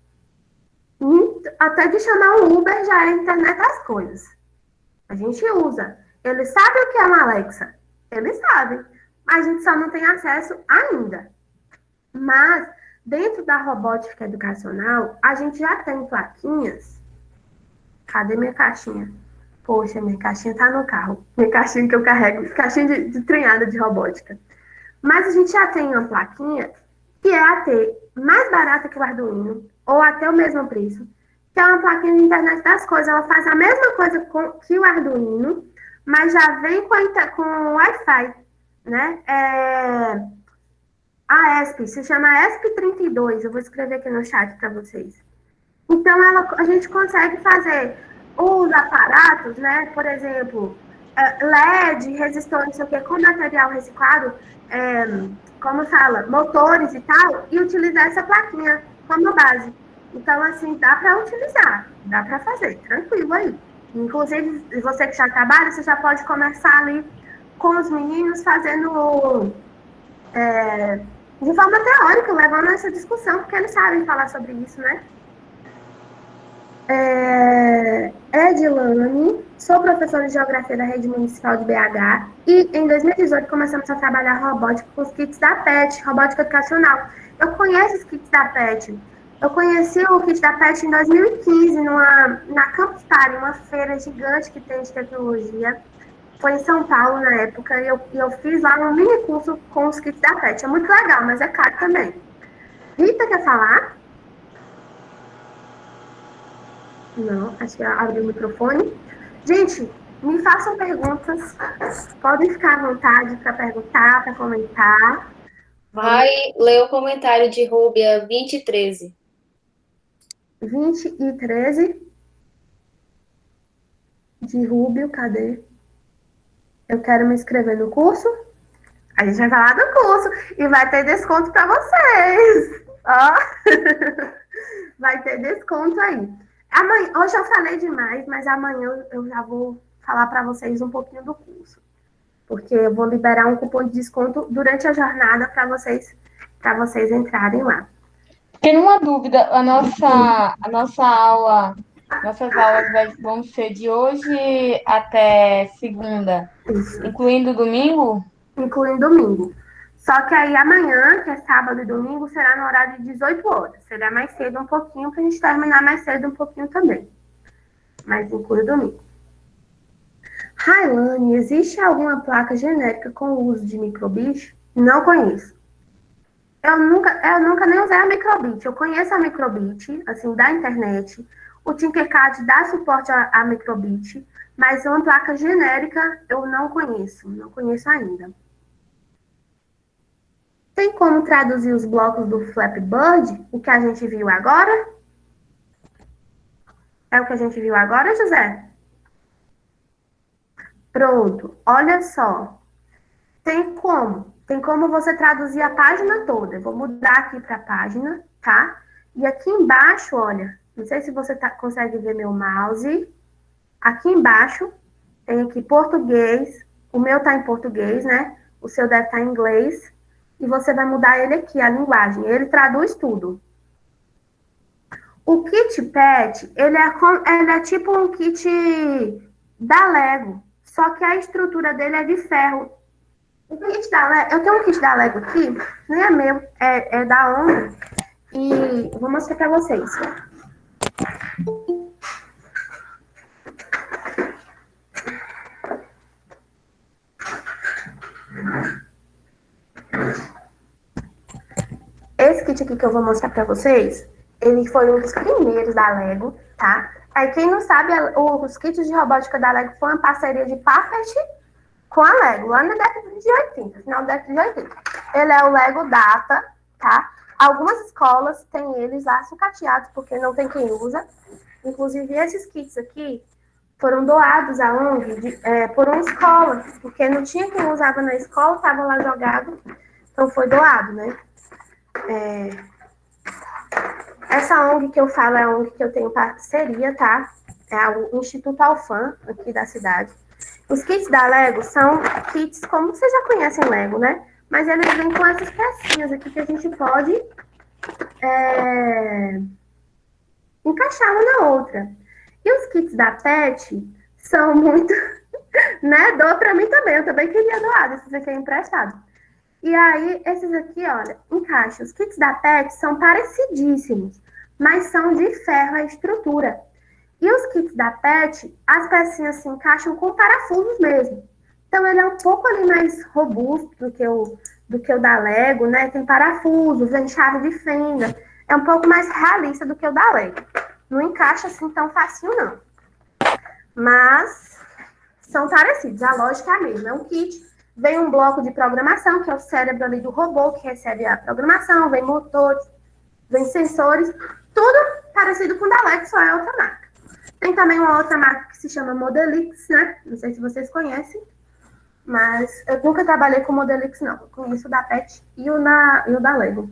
Até de chamar um Uber já é a internet das coisas. A gente usa. Ele sabe o que é uma Alexa. Ele sabe. Mas a gente só não tem acesso ainda. Mas, dentro da robótica educacional, a gente já tem plaquinhas. Cadê minha caixinha? Poxa, minha caixinha tá no carro. Minha caixinha que eu carrego. Caixinha de treinada de robótica. Mas a gente já tem uma plaquinha que é a T mais barata que o Arduino, ou até o mesmo preço, que é uma plaquinha de internet das coisas. Ela faz a mesma coisa que o Arduino, mas já vem com o Wi-Fi, né? A ESP, se chama ESP32, eu vou escrever aqui no chat para vocês. Então, a gente consegue fazer os aparatos, né? Por exemplo, LED, resistor, não sei o quê, com material reciclado, como fala, motores e tal, e utilizar essa plaquinha como base. Então, assim, dá para utilizar, dá para fazer, tranquilo aí. Inclusive, você que já trabalha, você já pode começar ali com os meninos fazendo de forma teórica, levando essa discussão, porque eles sabem falar sobre isso, né? Edilane, sou professora de Geografia da Rede Municipal de BH e em 2018 começamos a trabalhar robótica com os kits da PET, robótica educacional. Eu conheço os kits da PET. Eu conheci o kit da PET em 2015 na Campus Party, uma feira gigante que tem de tecnologia. Foi em São Paulo na época e eu fiz lá um mini curso com os kits da PET. É muito legal, mas é caro também. Rita quer falar? Não, acho que abriu o microfone. Gente, me façam perguntas. Podem ficar à vontade para perguntar, para comentar. Vai ler o comentário de Rúbia 2013. 2013. De Rúbio, cadê? Eu quero me inscrever no curso. A gente vai falar do curso e vai ter desconto para vocês. Ó. Vai ter desconto aí. Amanhã, hoje eu falei demais, mas amanhã eu já vou falar para vocês um pouquinho do curso. Porque eu vou liberar um cupom de desconto durante a jornada para vocês entrarem lá. Tem uma dúvida, nossas aulas vão ser de hoje até segunda, Isso. incluindo domingo? Incluindo domingo. Só que aí amanhã, que é sábado e domingo, será no horário de 18 horas. Será mais cedo um pouquinho, para a gente terminar mais cedo um pouquinho também. Mas inclui o domingo. Railane, existe alguma placa genérica com o uso de microbicho? Não conheço. Eu nunca nem usei a microbit. Eu conheço a microbit, assim, da internet. O Tinkercad dá suporte a microbit, mas uma placa genérica eu não conheço ainda. Tem como traduzir os blocos do Flappy Bird? O que a gente viu agora? É o que a gente viu agora, José? Pronto, olha só. Tem como você traduzir a página toda. Eu vou mudar aqui para a página, tá? E aqui embaixo, olha, não sei se você consegue ver meu mouse. Aqui embaixo tem aqui português. O meu tá em português, né? O seu deve estar em inglês. E você vai mudar ele aqui, a linguagem. Ele traduz tudo. O kit PET, ele é tipo um kit da Lego. Só que a estrutura dele é de ferro. O kit da Lego, eu tenho um kit da Lego aqui, nem é meu, é da ONG. E vou mostrar para vocês. Esse kit aqui que eu vou mostrar pra vocês, ele foi um dos primeiros da Lego, tá? Aí, quem não sabe, os kits de robótica da Lego foi uma parceria de Puppet com a Lego, lá na década de 80, final da década de 80. Ele é o Lego Data, tá? Algumas escolas têm eles lá sucateados, porque não tem quem usa. Inclusive, esses kits aqui foram doados à ONG por uma escola, porque não tinha quem usava na escola, estava lá jogado, então foi doado, né? Essa ONG que eu falo é a ONG que eu tenho parceria, tá? É o Instituto Alfam, aqui da cidade. Os kits da Lego são kits, como vocês já conhecem Lego, né? Mas eles vêm com essas pecinhas aqui que a gente pode encaixar uma na outra. E os kits da Pet são muito... né? Doa pra mim também. Eu também queria doar. Esses aqui é emprestado. E aí, esses aqui, olha, encaixa. Os kits da Pet são parecidíssimos, mas são de ferro a estrutura. E os kits da Pet, as pecinhas se encaixam com parafusos mesmo. Então, ele é um pouco ali mais robusto do que o da Lego, né? Tem parafusos, tem chave de fenda. É um pouco mais realista do que o da Lego. Não encaixa assim tão facinho, não. Mas são parecidos, a lógica é a mesma. É um kit, vem um bloco de programação, que é o cérebro ali do robô, que recebe a programação, vem motores, vem sensores, tudo parecido com o da Lego, só é outra marca. Tem também uma outra marca que se chama Modelix, né? Não sei se vocês conhecem, mas eu nunca trabalhei com Modelix, não. Eu conheço o da Pet e o da Lego.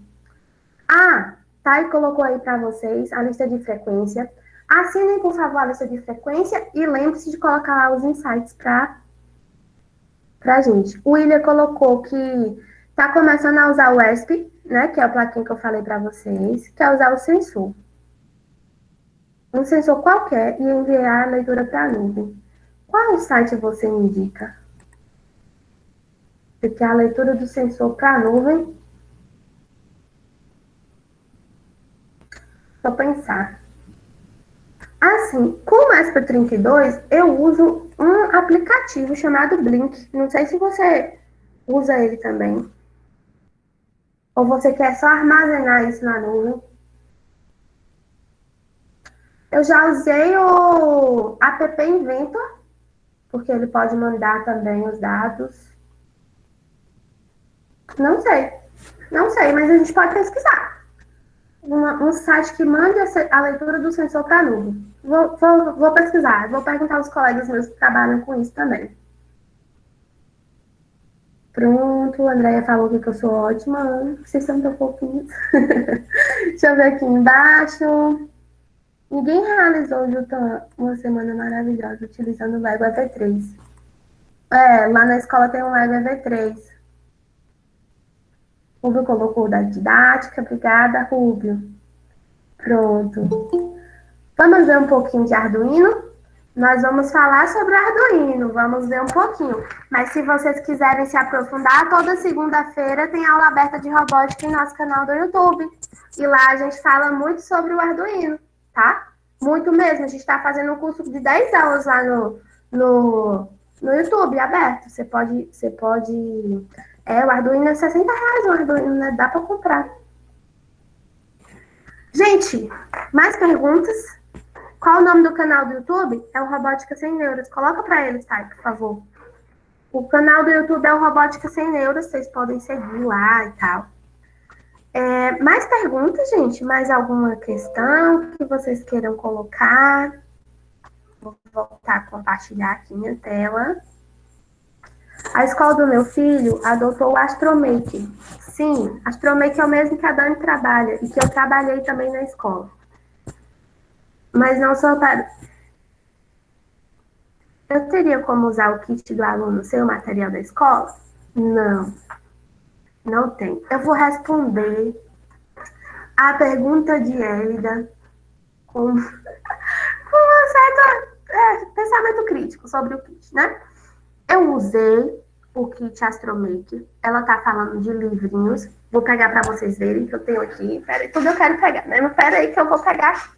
Ah, Thay colocou aí para vocês a lista de frequência. Assinem, por favor, a lista de frequência e lembre-se de colocar lá os insights pra gente. O William colocou que tá começando a usar o ESP, né? Que é o plaquinho que eu falei para vocês, que é usar o sensor. Um sensor qualquer e enviar a leitura para a nuvem. Qual o site você indica? Porque a leitura do sensor para a nuvem. Vou pensar. Assim, com o ESP32, eu uso um aplicativo chamado Blink. Não sei se você usa ele também. Ou você quer só armazenar isso na nuvem. Eu já usei o app Inventor, porque ele pode mandar também os dados. Não sei, mas a gente pode pesquisar. Um site que mande a leitura do sensor para a nuvem. Vou pesquisar, vou perguntar aos colegas meus que trabalham com isso também. Pronto, a Andrea falou que eu sou ótima. Vocês são tão pouquinhos. Deixa eu ver aqui embaixo. Ninguém realizou, Jutan, uma semana maravilhosa utilizando o Lego EV3. Lá na escola tem um Lego EV3. Rubio colocou da didática. Obrigada, Rubio. Pronto. Vamos ver um pouquinho de Arduino? Nós vamos falar sobre o Arduino. Vamos ver um pouquinho. Mas se vocês quiserem se aprofundar, toda segunda-feira tem aula aberta de robótica em nosso canal do YouTube. E lá a gente fala muito sobre o Arduino, tá? Muito mesmo. A gente está fazendo um curso de 10 aulas lá no YouTube, aberto. Você pode... o Arduino é R$60, o Arduino, né? Dá para comprar. Gente, mais perguntas? Qual o nome do canal do YouTube? É o Robótica Sem Neuras. Coloca para eles, tá? Por favor. O canal do YouTube é o Robótica Sem Neuras. Vocês podem seguir lá e tal. Mais perguntas, gente? Mais alguma questão que vocês queiram colocar? Vou voltar a compartilhar aqui minha tela. A escola do meu filho adotou o Astromake. Sim, Astromake é o mesmo que a Dani trabalha e que eu trabalhei também na escola. Mas não só para... Eu teria como usar o kit do aluno sem o material da escola? Não. Não tem. Eu vou responder a pergunta de Elida com um certo pensamento crítico sobre o kit, né? Eu usei o kit Astromake. Ela tá falando de livrinhos. Vou pegar para vocês verem que eu tenho aqui. Peraí, tudo eu quero pegar, né? Peraí que eu vou pegar.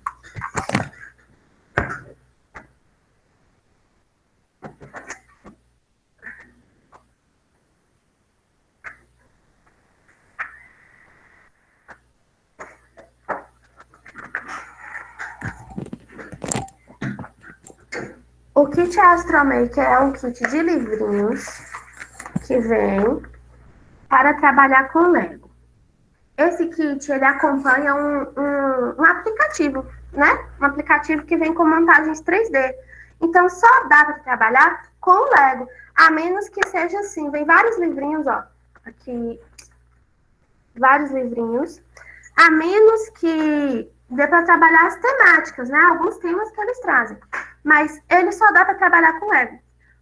O kit Astromake é um kit de livrinhos que vem para trabalhar com Lego. Esse kit, ele acompanha um aplicativo, né? Um aplicativo que vem com montagens 3D. Então, só dá para trabalhar com Lego, a menos que seja assim. Vem vários livrinhos, ó. Aqui, vários livrinhos. A menos que dê para trabalhar as temáticas, né? Alguns temas que eles trazem. Mas ele só dá para trabalhar com Lego.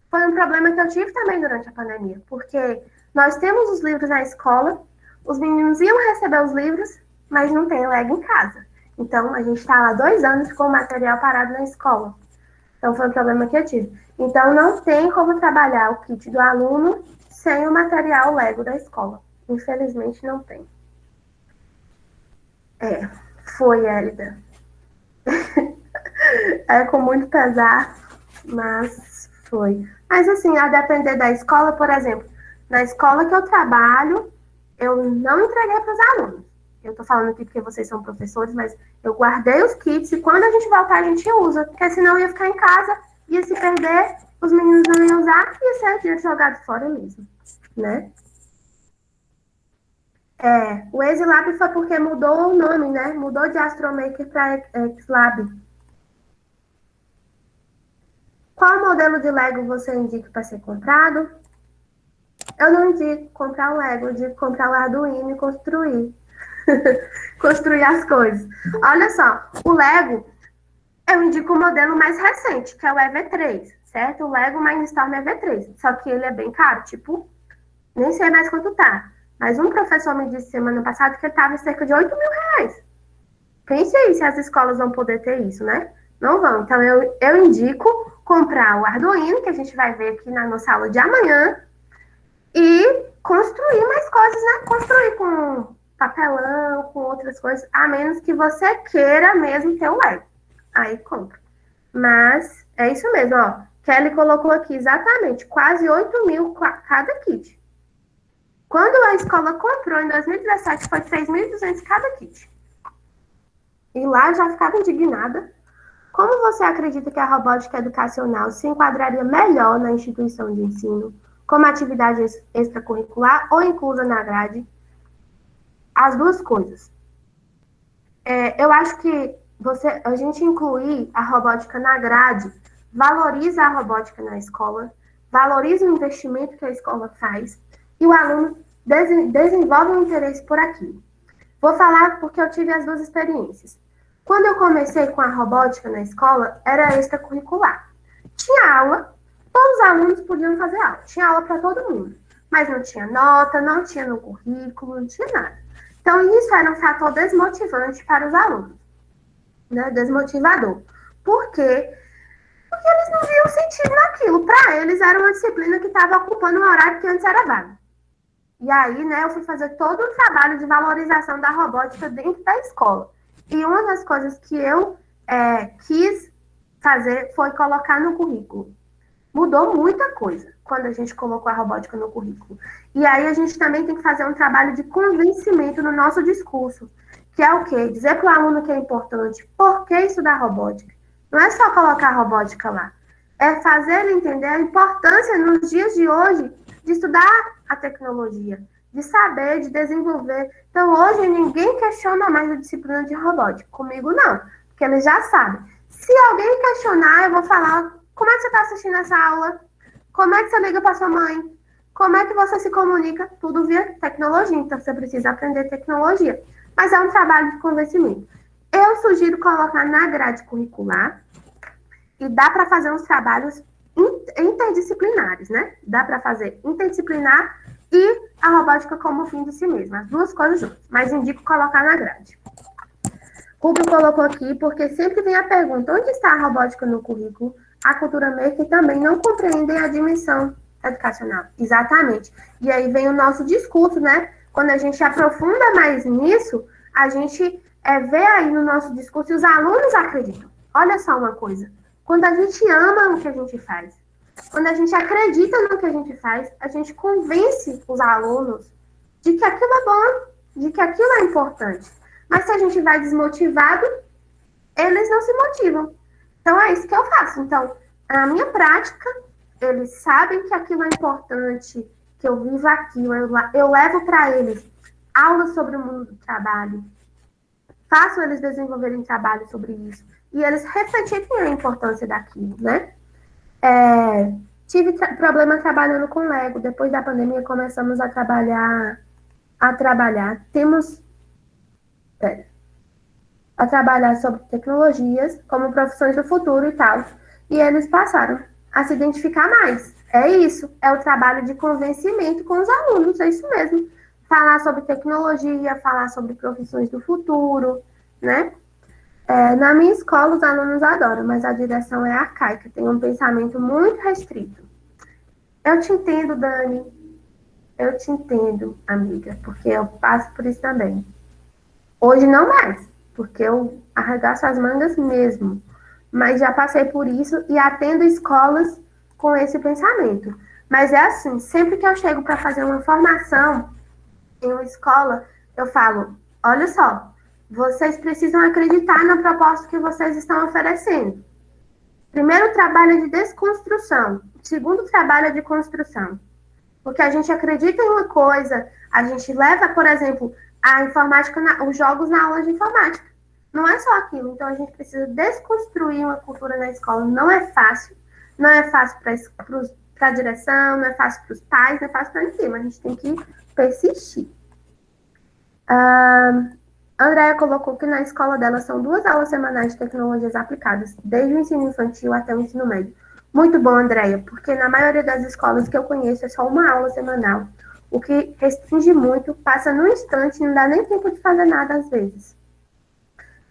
foi um problema que eu tive também durante a pandemia, porque nós temos os livros na escola, os meninos iam receber os livros, mas não tem Lego em casa. Então, a gente está lá 2 anos com o material parado na escola. Então, foi um problema que eu tive. Então, não tem como trabalhar o kit do aluno sem o material Lego da escola. Infelizmente, não tem. Foi, Hélida. É com muito pesar, mas foi. Mas, assim, a depender da escola, por exemplo, na escola que eu trabalho, eu não entreguei para os alunos. Eu estou falando aqui porque vocês são professores, mas eu guardei os kits e quando a gente voltar a gente usa, porque senão ia ficar em casa, ia se perder, os meninos não iam usar e ia ser dinheiro jogado fora mesmo, né? O EasyLab foi porque mudou o nome, né? Mudou de Astromaker para XLab. Qual modelo de Lego você indica para ser comprado? Eu não indico comprar o Lego, eu indico comprar o Arduino e construir. Construir as coisas. Olha só, o Lego, eu indico o modelo mais recente, que é o EV3, certo? O Lego Mindstorm EV3. Só que ele é bem caro, tipo, nem sei mais quanto tá. Mas um professor me disse semana passada que ele estava em cerca de 8 mil reais. Pense aí se as escolas vão poder ter isso, né? Não vão. Então, eu indico comprar o Arduino, que a gente vai ver aqui na nossa aula de amanhã, e construir mais coisas, né? Construir com papelão, com outras coisas, a menos que você queira mesmo ter o Lego. Aí compra. Mas é isso mesmo, ó. Kelly colocou aqui exatamente quase 8 mil cada kit. Quando a escola comprou em 2017, foi 3.200 cada kit. E lá já ficava indignada. Como você acredita que a robótica educacional se enquadraria melhor na instituição de ensino, como atividade extracurricular ou inclusa na grade? As duas coisas. Eu acho que a gente incluir a robótica na grade valoriza a robótica na escola, valoriza o investimento que a escola faz e o aluno desenvolve um interesse por aquilo. Vou falar porque eu tive as duas experiências. Quando eu comecei com a robótica na escola, era extracurricular. Tinha aula, todos os alunos podiam fazer aula. Tinha aula para todo mundo. Mas não tinha nota, não tinha no currículo, não tinha nada. Então, isso era um fator desmotivante para os alunos. Né? Desmotivador. Por quê? Porque eles não viam sentido naquilo. Para eles, era uma disciplina que estava ocupando um horário que antes era vago. E aí, né, eu fui fazer todo um trabalho de valorização da robótica dentro da escola. E uma das coisas que eu quis fazer foi colocar no currículo. Mudou muita coisa quando a gente colocou a robótica no currículo. E aí a gente também tem que fazer um trabalho de convencimento no nosso discurso, que é o quê? Dizer para o aluno que é importante, por que estudar robótica? Não é só colocar a robótica lá, é fazer ele entender a importância nos dias de hoje de estudar a tecnologia, de saber, de desenvolver. Então, hoje, ninguém questiona mais a disciplina de robótica. Comigo, não, porque eles já sabem. Se alguém questionar, eu vou falar, como é que você está assistindo essa aula? Como é que você liga para sua mãe? Como é que você se comunica? Tudo via tecnologia, então você precisa aprender tecnologia. Mas é um trabalho de convencimento. Eu sugiro colocar na grade curricular e dá para fazer uns trabalhos interdisciplinares, né? Dá para fazer interdisciplinar e a robótica como fim de si mesma. As duas coisas juntas, mas indico colocar na grade. Rubio colocou aqui, porque sempre vem a pergunta, onde está a robótica no currículo? A cultura maker também não compreendem a dimensão educacional. Exatamente. E aí vem o nosso discurso, né? Quando a gente aprofunda mais nisso, a gente vê aí no nosso discurso e os alunos acreditam. Olha só uma coisa. Quando a gente ama o que a gente faz, quando a gente acredita no que a gente faz, a gente convence os alunos de que aquilo é bom, de que aquilo é importante. Mas se a gente vai desmotivado, eles não se motivam. Então, é isso que eu faço. Então, na minha prática, eles sabem que aquilo é importante, que eu vivo aquilo, eu levo para eles aulas sobre o mundo do trabalho, faço eles desenvolverem trabalho sobre isso, e eles refletirem a importância daquilo, né? Tive problema trabalhando com Lego. Depois da pandemia, começamos a trabalhar. A trabalhar sobre tecnologias como profissões do futuro e tal. E eles passaram a se identificar mais. É isso, é o trabalho de convencimento com os alunos, é isso mesmo. Falar sobre tecnologia, falar sobre profissões do futuro, né? Na minha escola, os alunos adoram, mas a direção é arcaica, tem um pensamento muito restrito. Eu te entendo, Dani. Eu te entendo, amiga, porque eu passo por isso também. Hoje não mais, porque eu arregaço as mangas mesmo. Mas já passei por isso e atendo escolas com esse pensamento. Mas é assim, sempre que eu chego para fazer uma formação em uma escola, eu falo, olha só, vocês precisam acreditar na proposta que vocês estão oferecendo. Primeiro trabalho é de desconstrução, segundo trabalho é de construção. Porque a gente acredita em uma coisa, a gente leva, por exemplo, a informática, os jogos na aula de informática. Não é só aquilo. Então, a gente precisa desconstruir uma cultura na escola. Não é fácil. Não é fácil para a direção, não é fácil para os pais, não é fácil para ninguém, mas a gente tem que persistir. A Andréia colocou que na escola dela são 2 aulas semanais de tecnologias aplicadas, desde o ensino infantil até o ensino médio. Muito bom, Andréia, porque na maioria das escolas que eu conheço é só uma aula semanal, o que restringe muito, passa no instante, não dá nem tempo de fazer nada às vezes.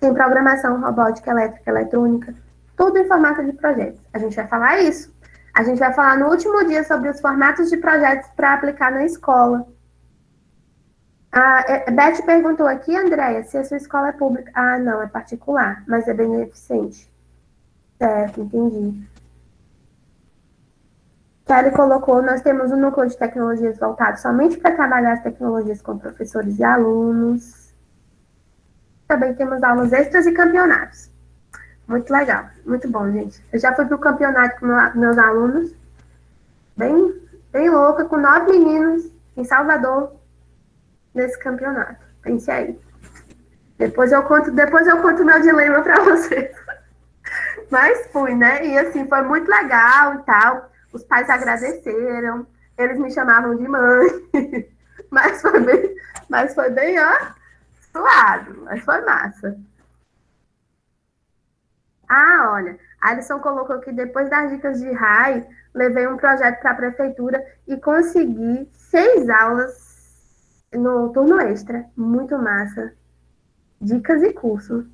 Tem programação, robótica, elétrica, eletrônica, tudo em formato de projetos. A gente vai falar isso. A gente vai falar no último dia sobre os formatos de projetos para aplicar na escola. A Beth perguntou aqui, Andréia, se a sua escola é pública. Ah, não, é particular, mas é beneficente. Certo, entendi. Kelly colocou, nós temos um núcleo de tecnologias voltado somente para trabalhar as tecnologias com professores e alunos. Também temos aulas extras e campeonatos. Muito legal, muito bom, gente. Eu já fui para o campeonato com meus alunos, bem louca, com 9 meninos em Salvador, nesse campeonato. Pense aí. Depois eu conto meu dilema para vocês. Mas fui, né? E assim, foi muito legal e tal. Os pais agradeceram, eles me chamavam de mãe. mas foi bem, ó, suado, mas foi massa. Ah, olha, a Alisson colocou que depois das dicas de RAI, levei um projeto para a prefeitura e consegui 6 aulas no turno extra. Muito massa. Dicas e curso.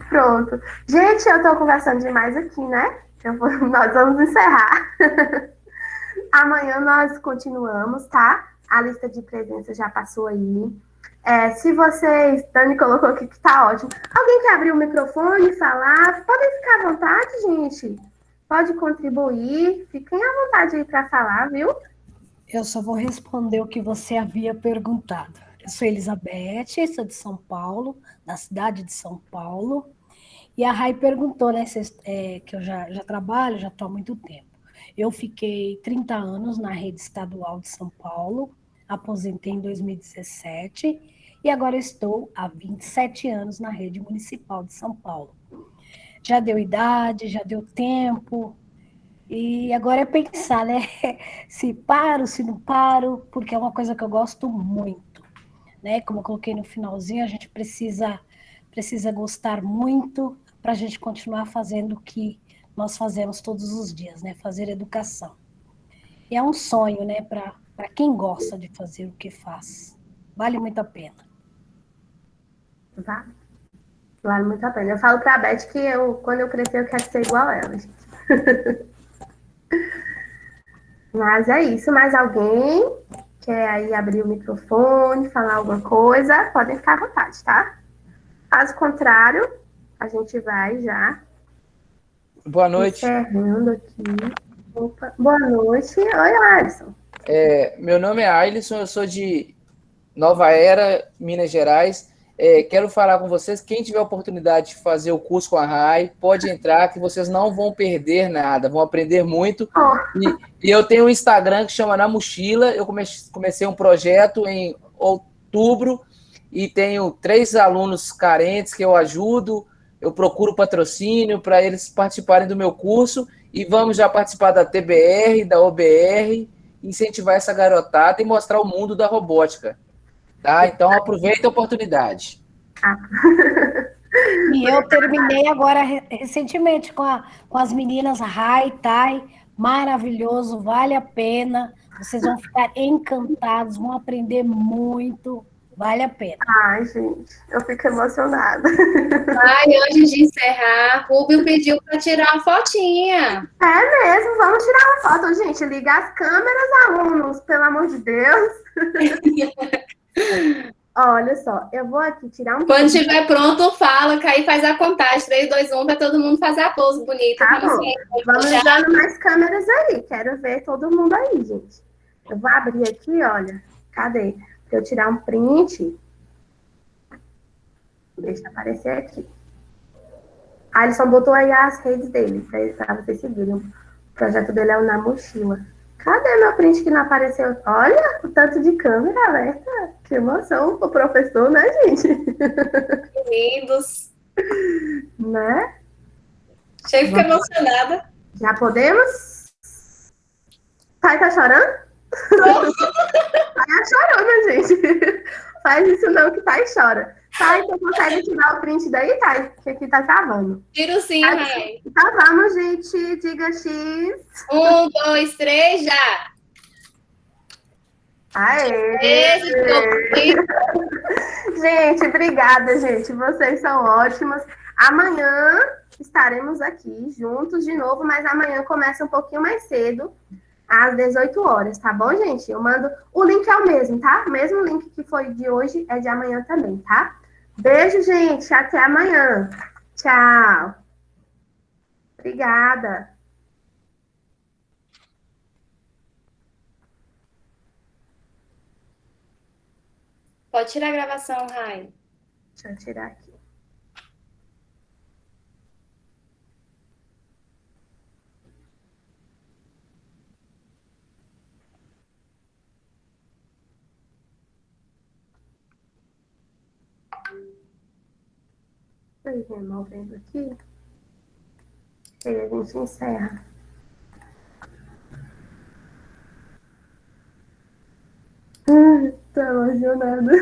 Pronto. Gente, eu tô conversando demais aqui, né? Nós vamos encerrar. Amanhã nós continuamos, tá? A lista de presença já passou aí. Se vocês... Dani colocou aqui que tá ótimo. Alguém quer abrir o microfone e falar? Podem ficar à vontade, gente. Pode contribuir. Fiquem à vontade aí para falar, viu? Eu só vou responder o que você havia perguntado. Eu sou Elizabeth, sou de São Paulo, da cidade de São Paulo. E a Rai perguntou, né, que eu já trabalho, já estou há muito tempo. Eu fiquei 30 anos na rede estadual de São Paulo, aposentei em 2017 e agora estou há 27 anos na rede municipal de São Paulo. Já deu idade, já deu tempo, e agora é pensar, né, se paro, se não paro, porque é uma coisa que eu gosto muito, né, como eu coloquei no finalzinho, a gente precisa gostar muito para a gente continuar fazendo o que nós fazemos todos os dias, né, fazer educação. E é um sonho, né, para quem gosta de fazer o que faz. Vale muito a pena. Vale muito a pena. Eu falo para a Beth que quando eu crescer, eu quero ser igual a ela, gente. Mas é isso. Mais alguém quer aí abrir o microfone, falar alguma coisa? Podem ficar à vontade, tá? Caso contrário, a gente vai já. Boa noite. Encerrando aqui. Opa. Boa noite. Oi, Alisson. Meu nome é Alisson, eu sou de Nova Era, Minas Gerais. Quero falar com vocês, quem tiver a oportunidade de fazer o curso com a RAI, pode entrar, que vocês não vão perder nada, vão aprender muito. E eu tenho um Instagram que chama Na Mochila, eu comecei um projeto em outubro e tenho 3 alunos carentes que eu ajudo, eu procuro patrocínio para eles participarem do meu curso e vamos já participar da TBR, da OBR, incentivar essa garotada e mostrar o mundo da robótica. Tá? Então, aproveita a oportunidade. E eu terminei agora recentemente com as meninas Rai, Thay, maravilhoso, vale a pena. Vocês vão ficar encantados, vão aprender muito, vale a pena. Ai, gente, eu fico emocionada. Ai, antes de encerrar, Rubio pediu para tirar uma fotinha. É mesmo, vamos tirar uma foto, gente. Liga as câmeras, alunos, pelo amor de Deus. Olha só, eu vou aqui tirar um... Quando estiver pronto, fala, que aí faz a contagem. 3, 2, 1, para todo mundo fazer a pose bonita. Tá bom. Vamos usando mais câmeras aí. Quero ver todo mundo aí, gente. Eu vou abrir aqui, olha. Cadê? Pra eu tirar um print. Deixa aparecer aqui. A Alisson botou aí as redes dele, pra vocês seguirem. O projeto dele é o Na Mochila. Cadê meu print que não apareceu? Olha o tanto de câmera aberta. Que emoção pro professor, né, gente? Lindos. Né? Chega, fica emocionada. Já podemos? Pai tá chorando? Pai é chorona, gente. Faz isso não, que Pai chora. Pai, você consegue tirar o print daí, Thay? Que aqui tá travando. Tiro sim, Rai. Tá, vamos, gente. Diga X. 1, 2, 3, já. Aê! Gente, obrigada, gente. Vocês são ótimos. Amanhã estaremos aqui juntos de novo, mas amanhã começa um pouquinho mais cedo, às 18 horas, tá bom, gente? Eu mando... O link é o mesmo, tá? O mesmo link que foi de hoje é de amanhã também, tá? Beijo, gente. Até amanhã. Tchau. Obrigada. Pode tirar a gravação, Rai. Deixa eu tirar aqui. Estou removendo aqui. E aí a gente encerra. Tô emocionada.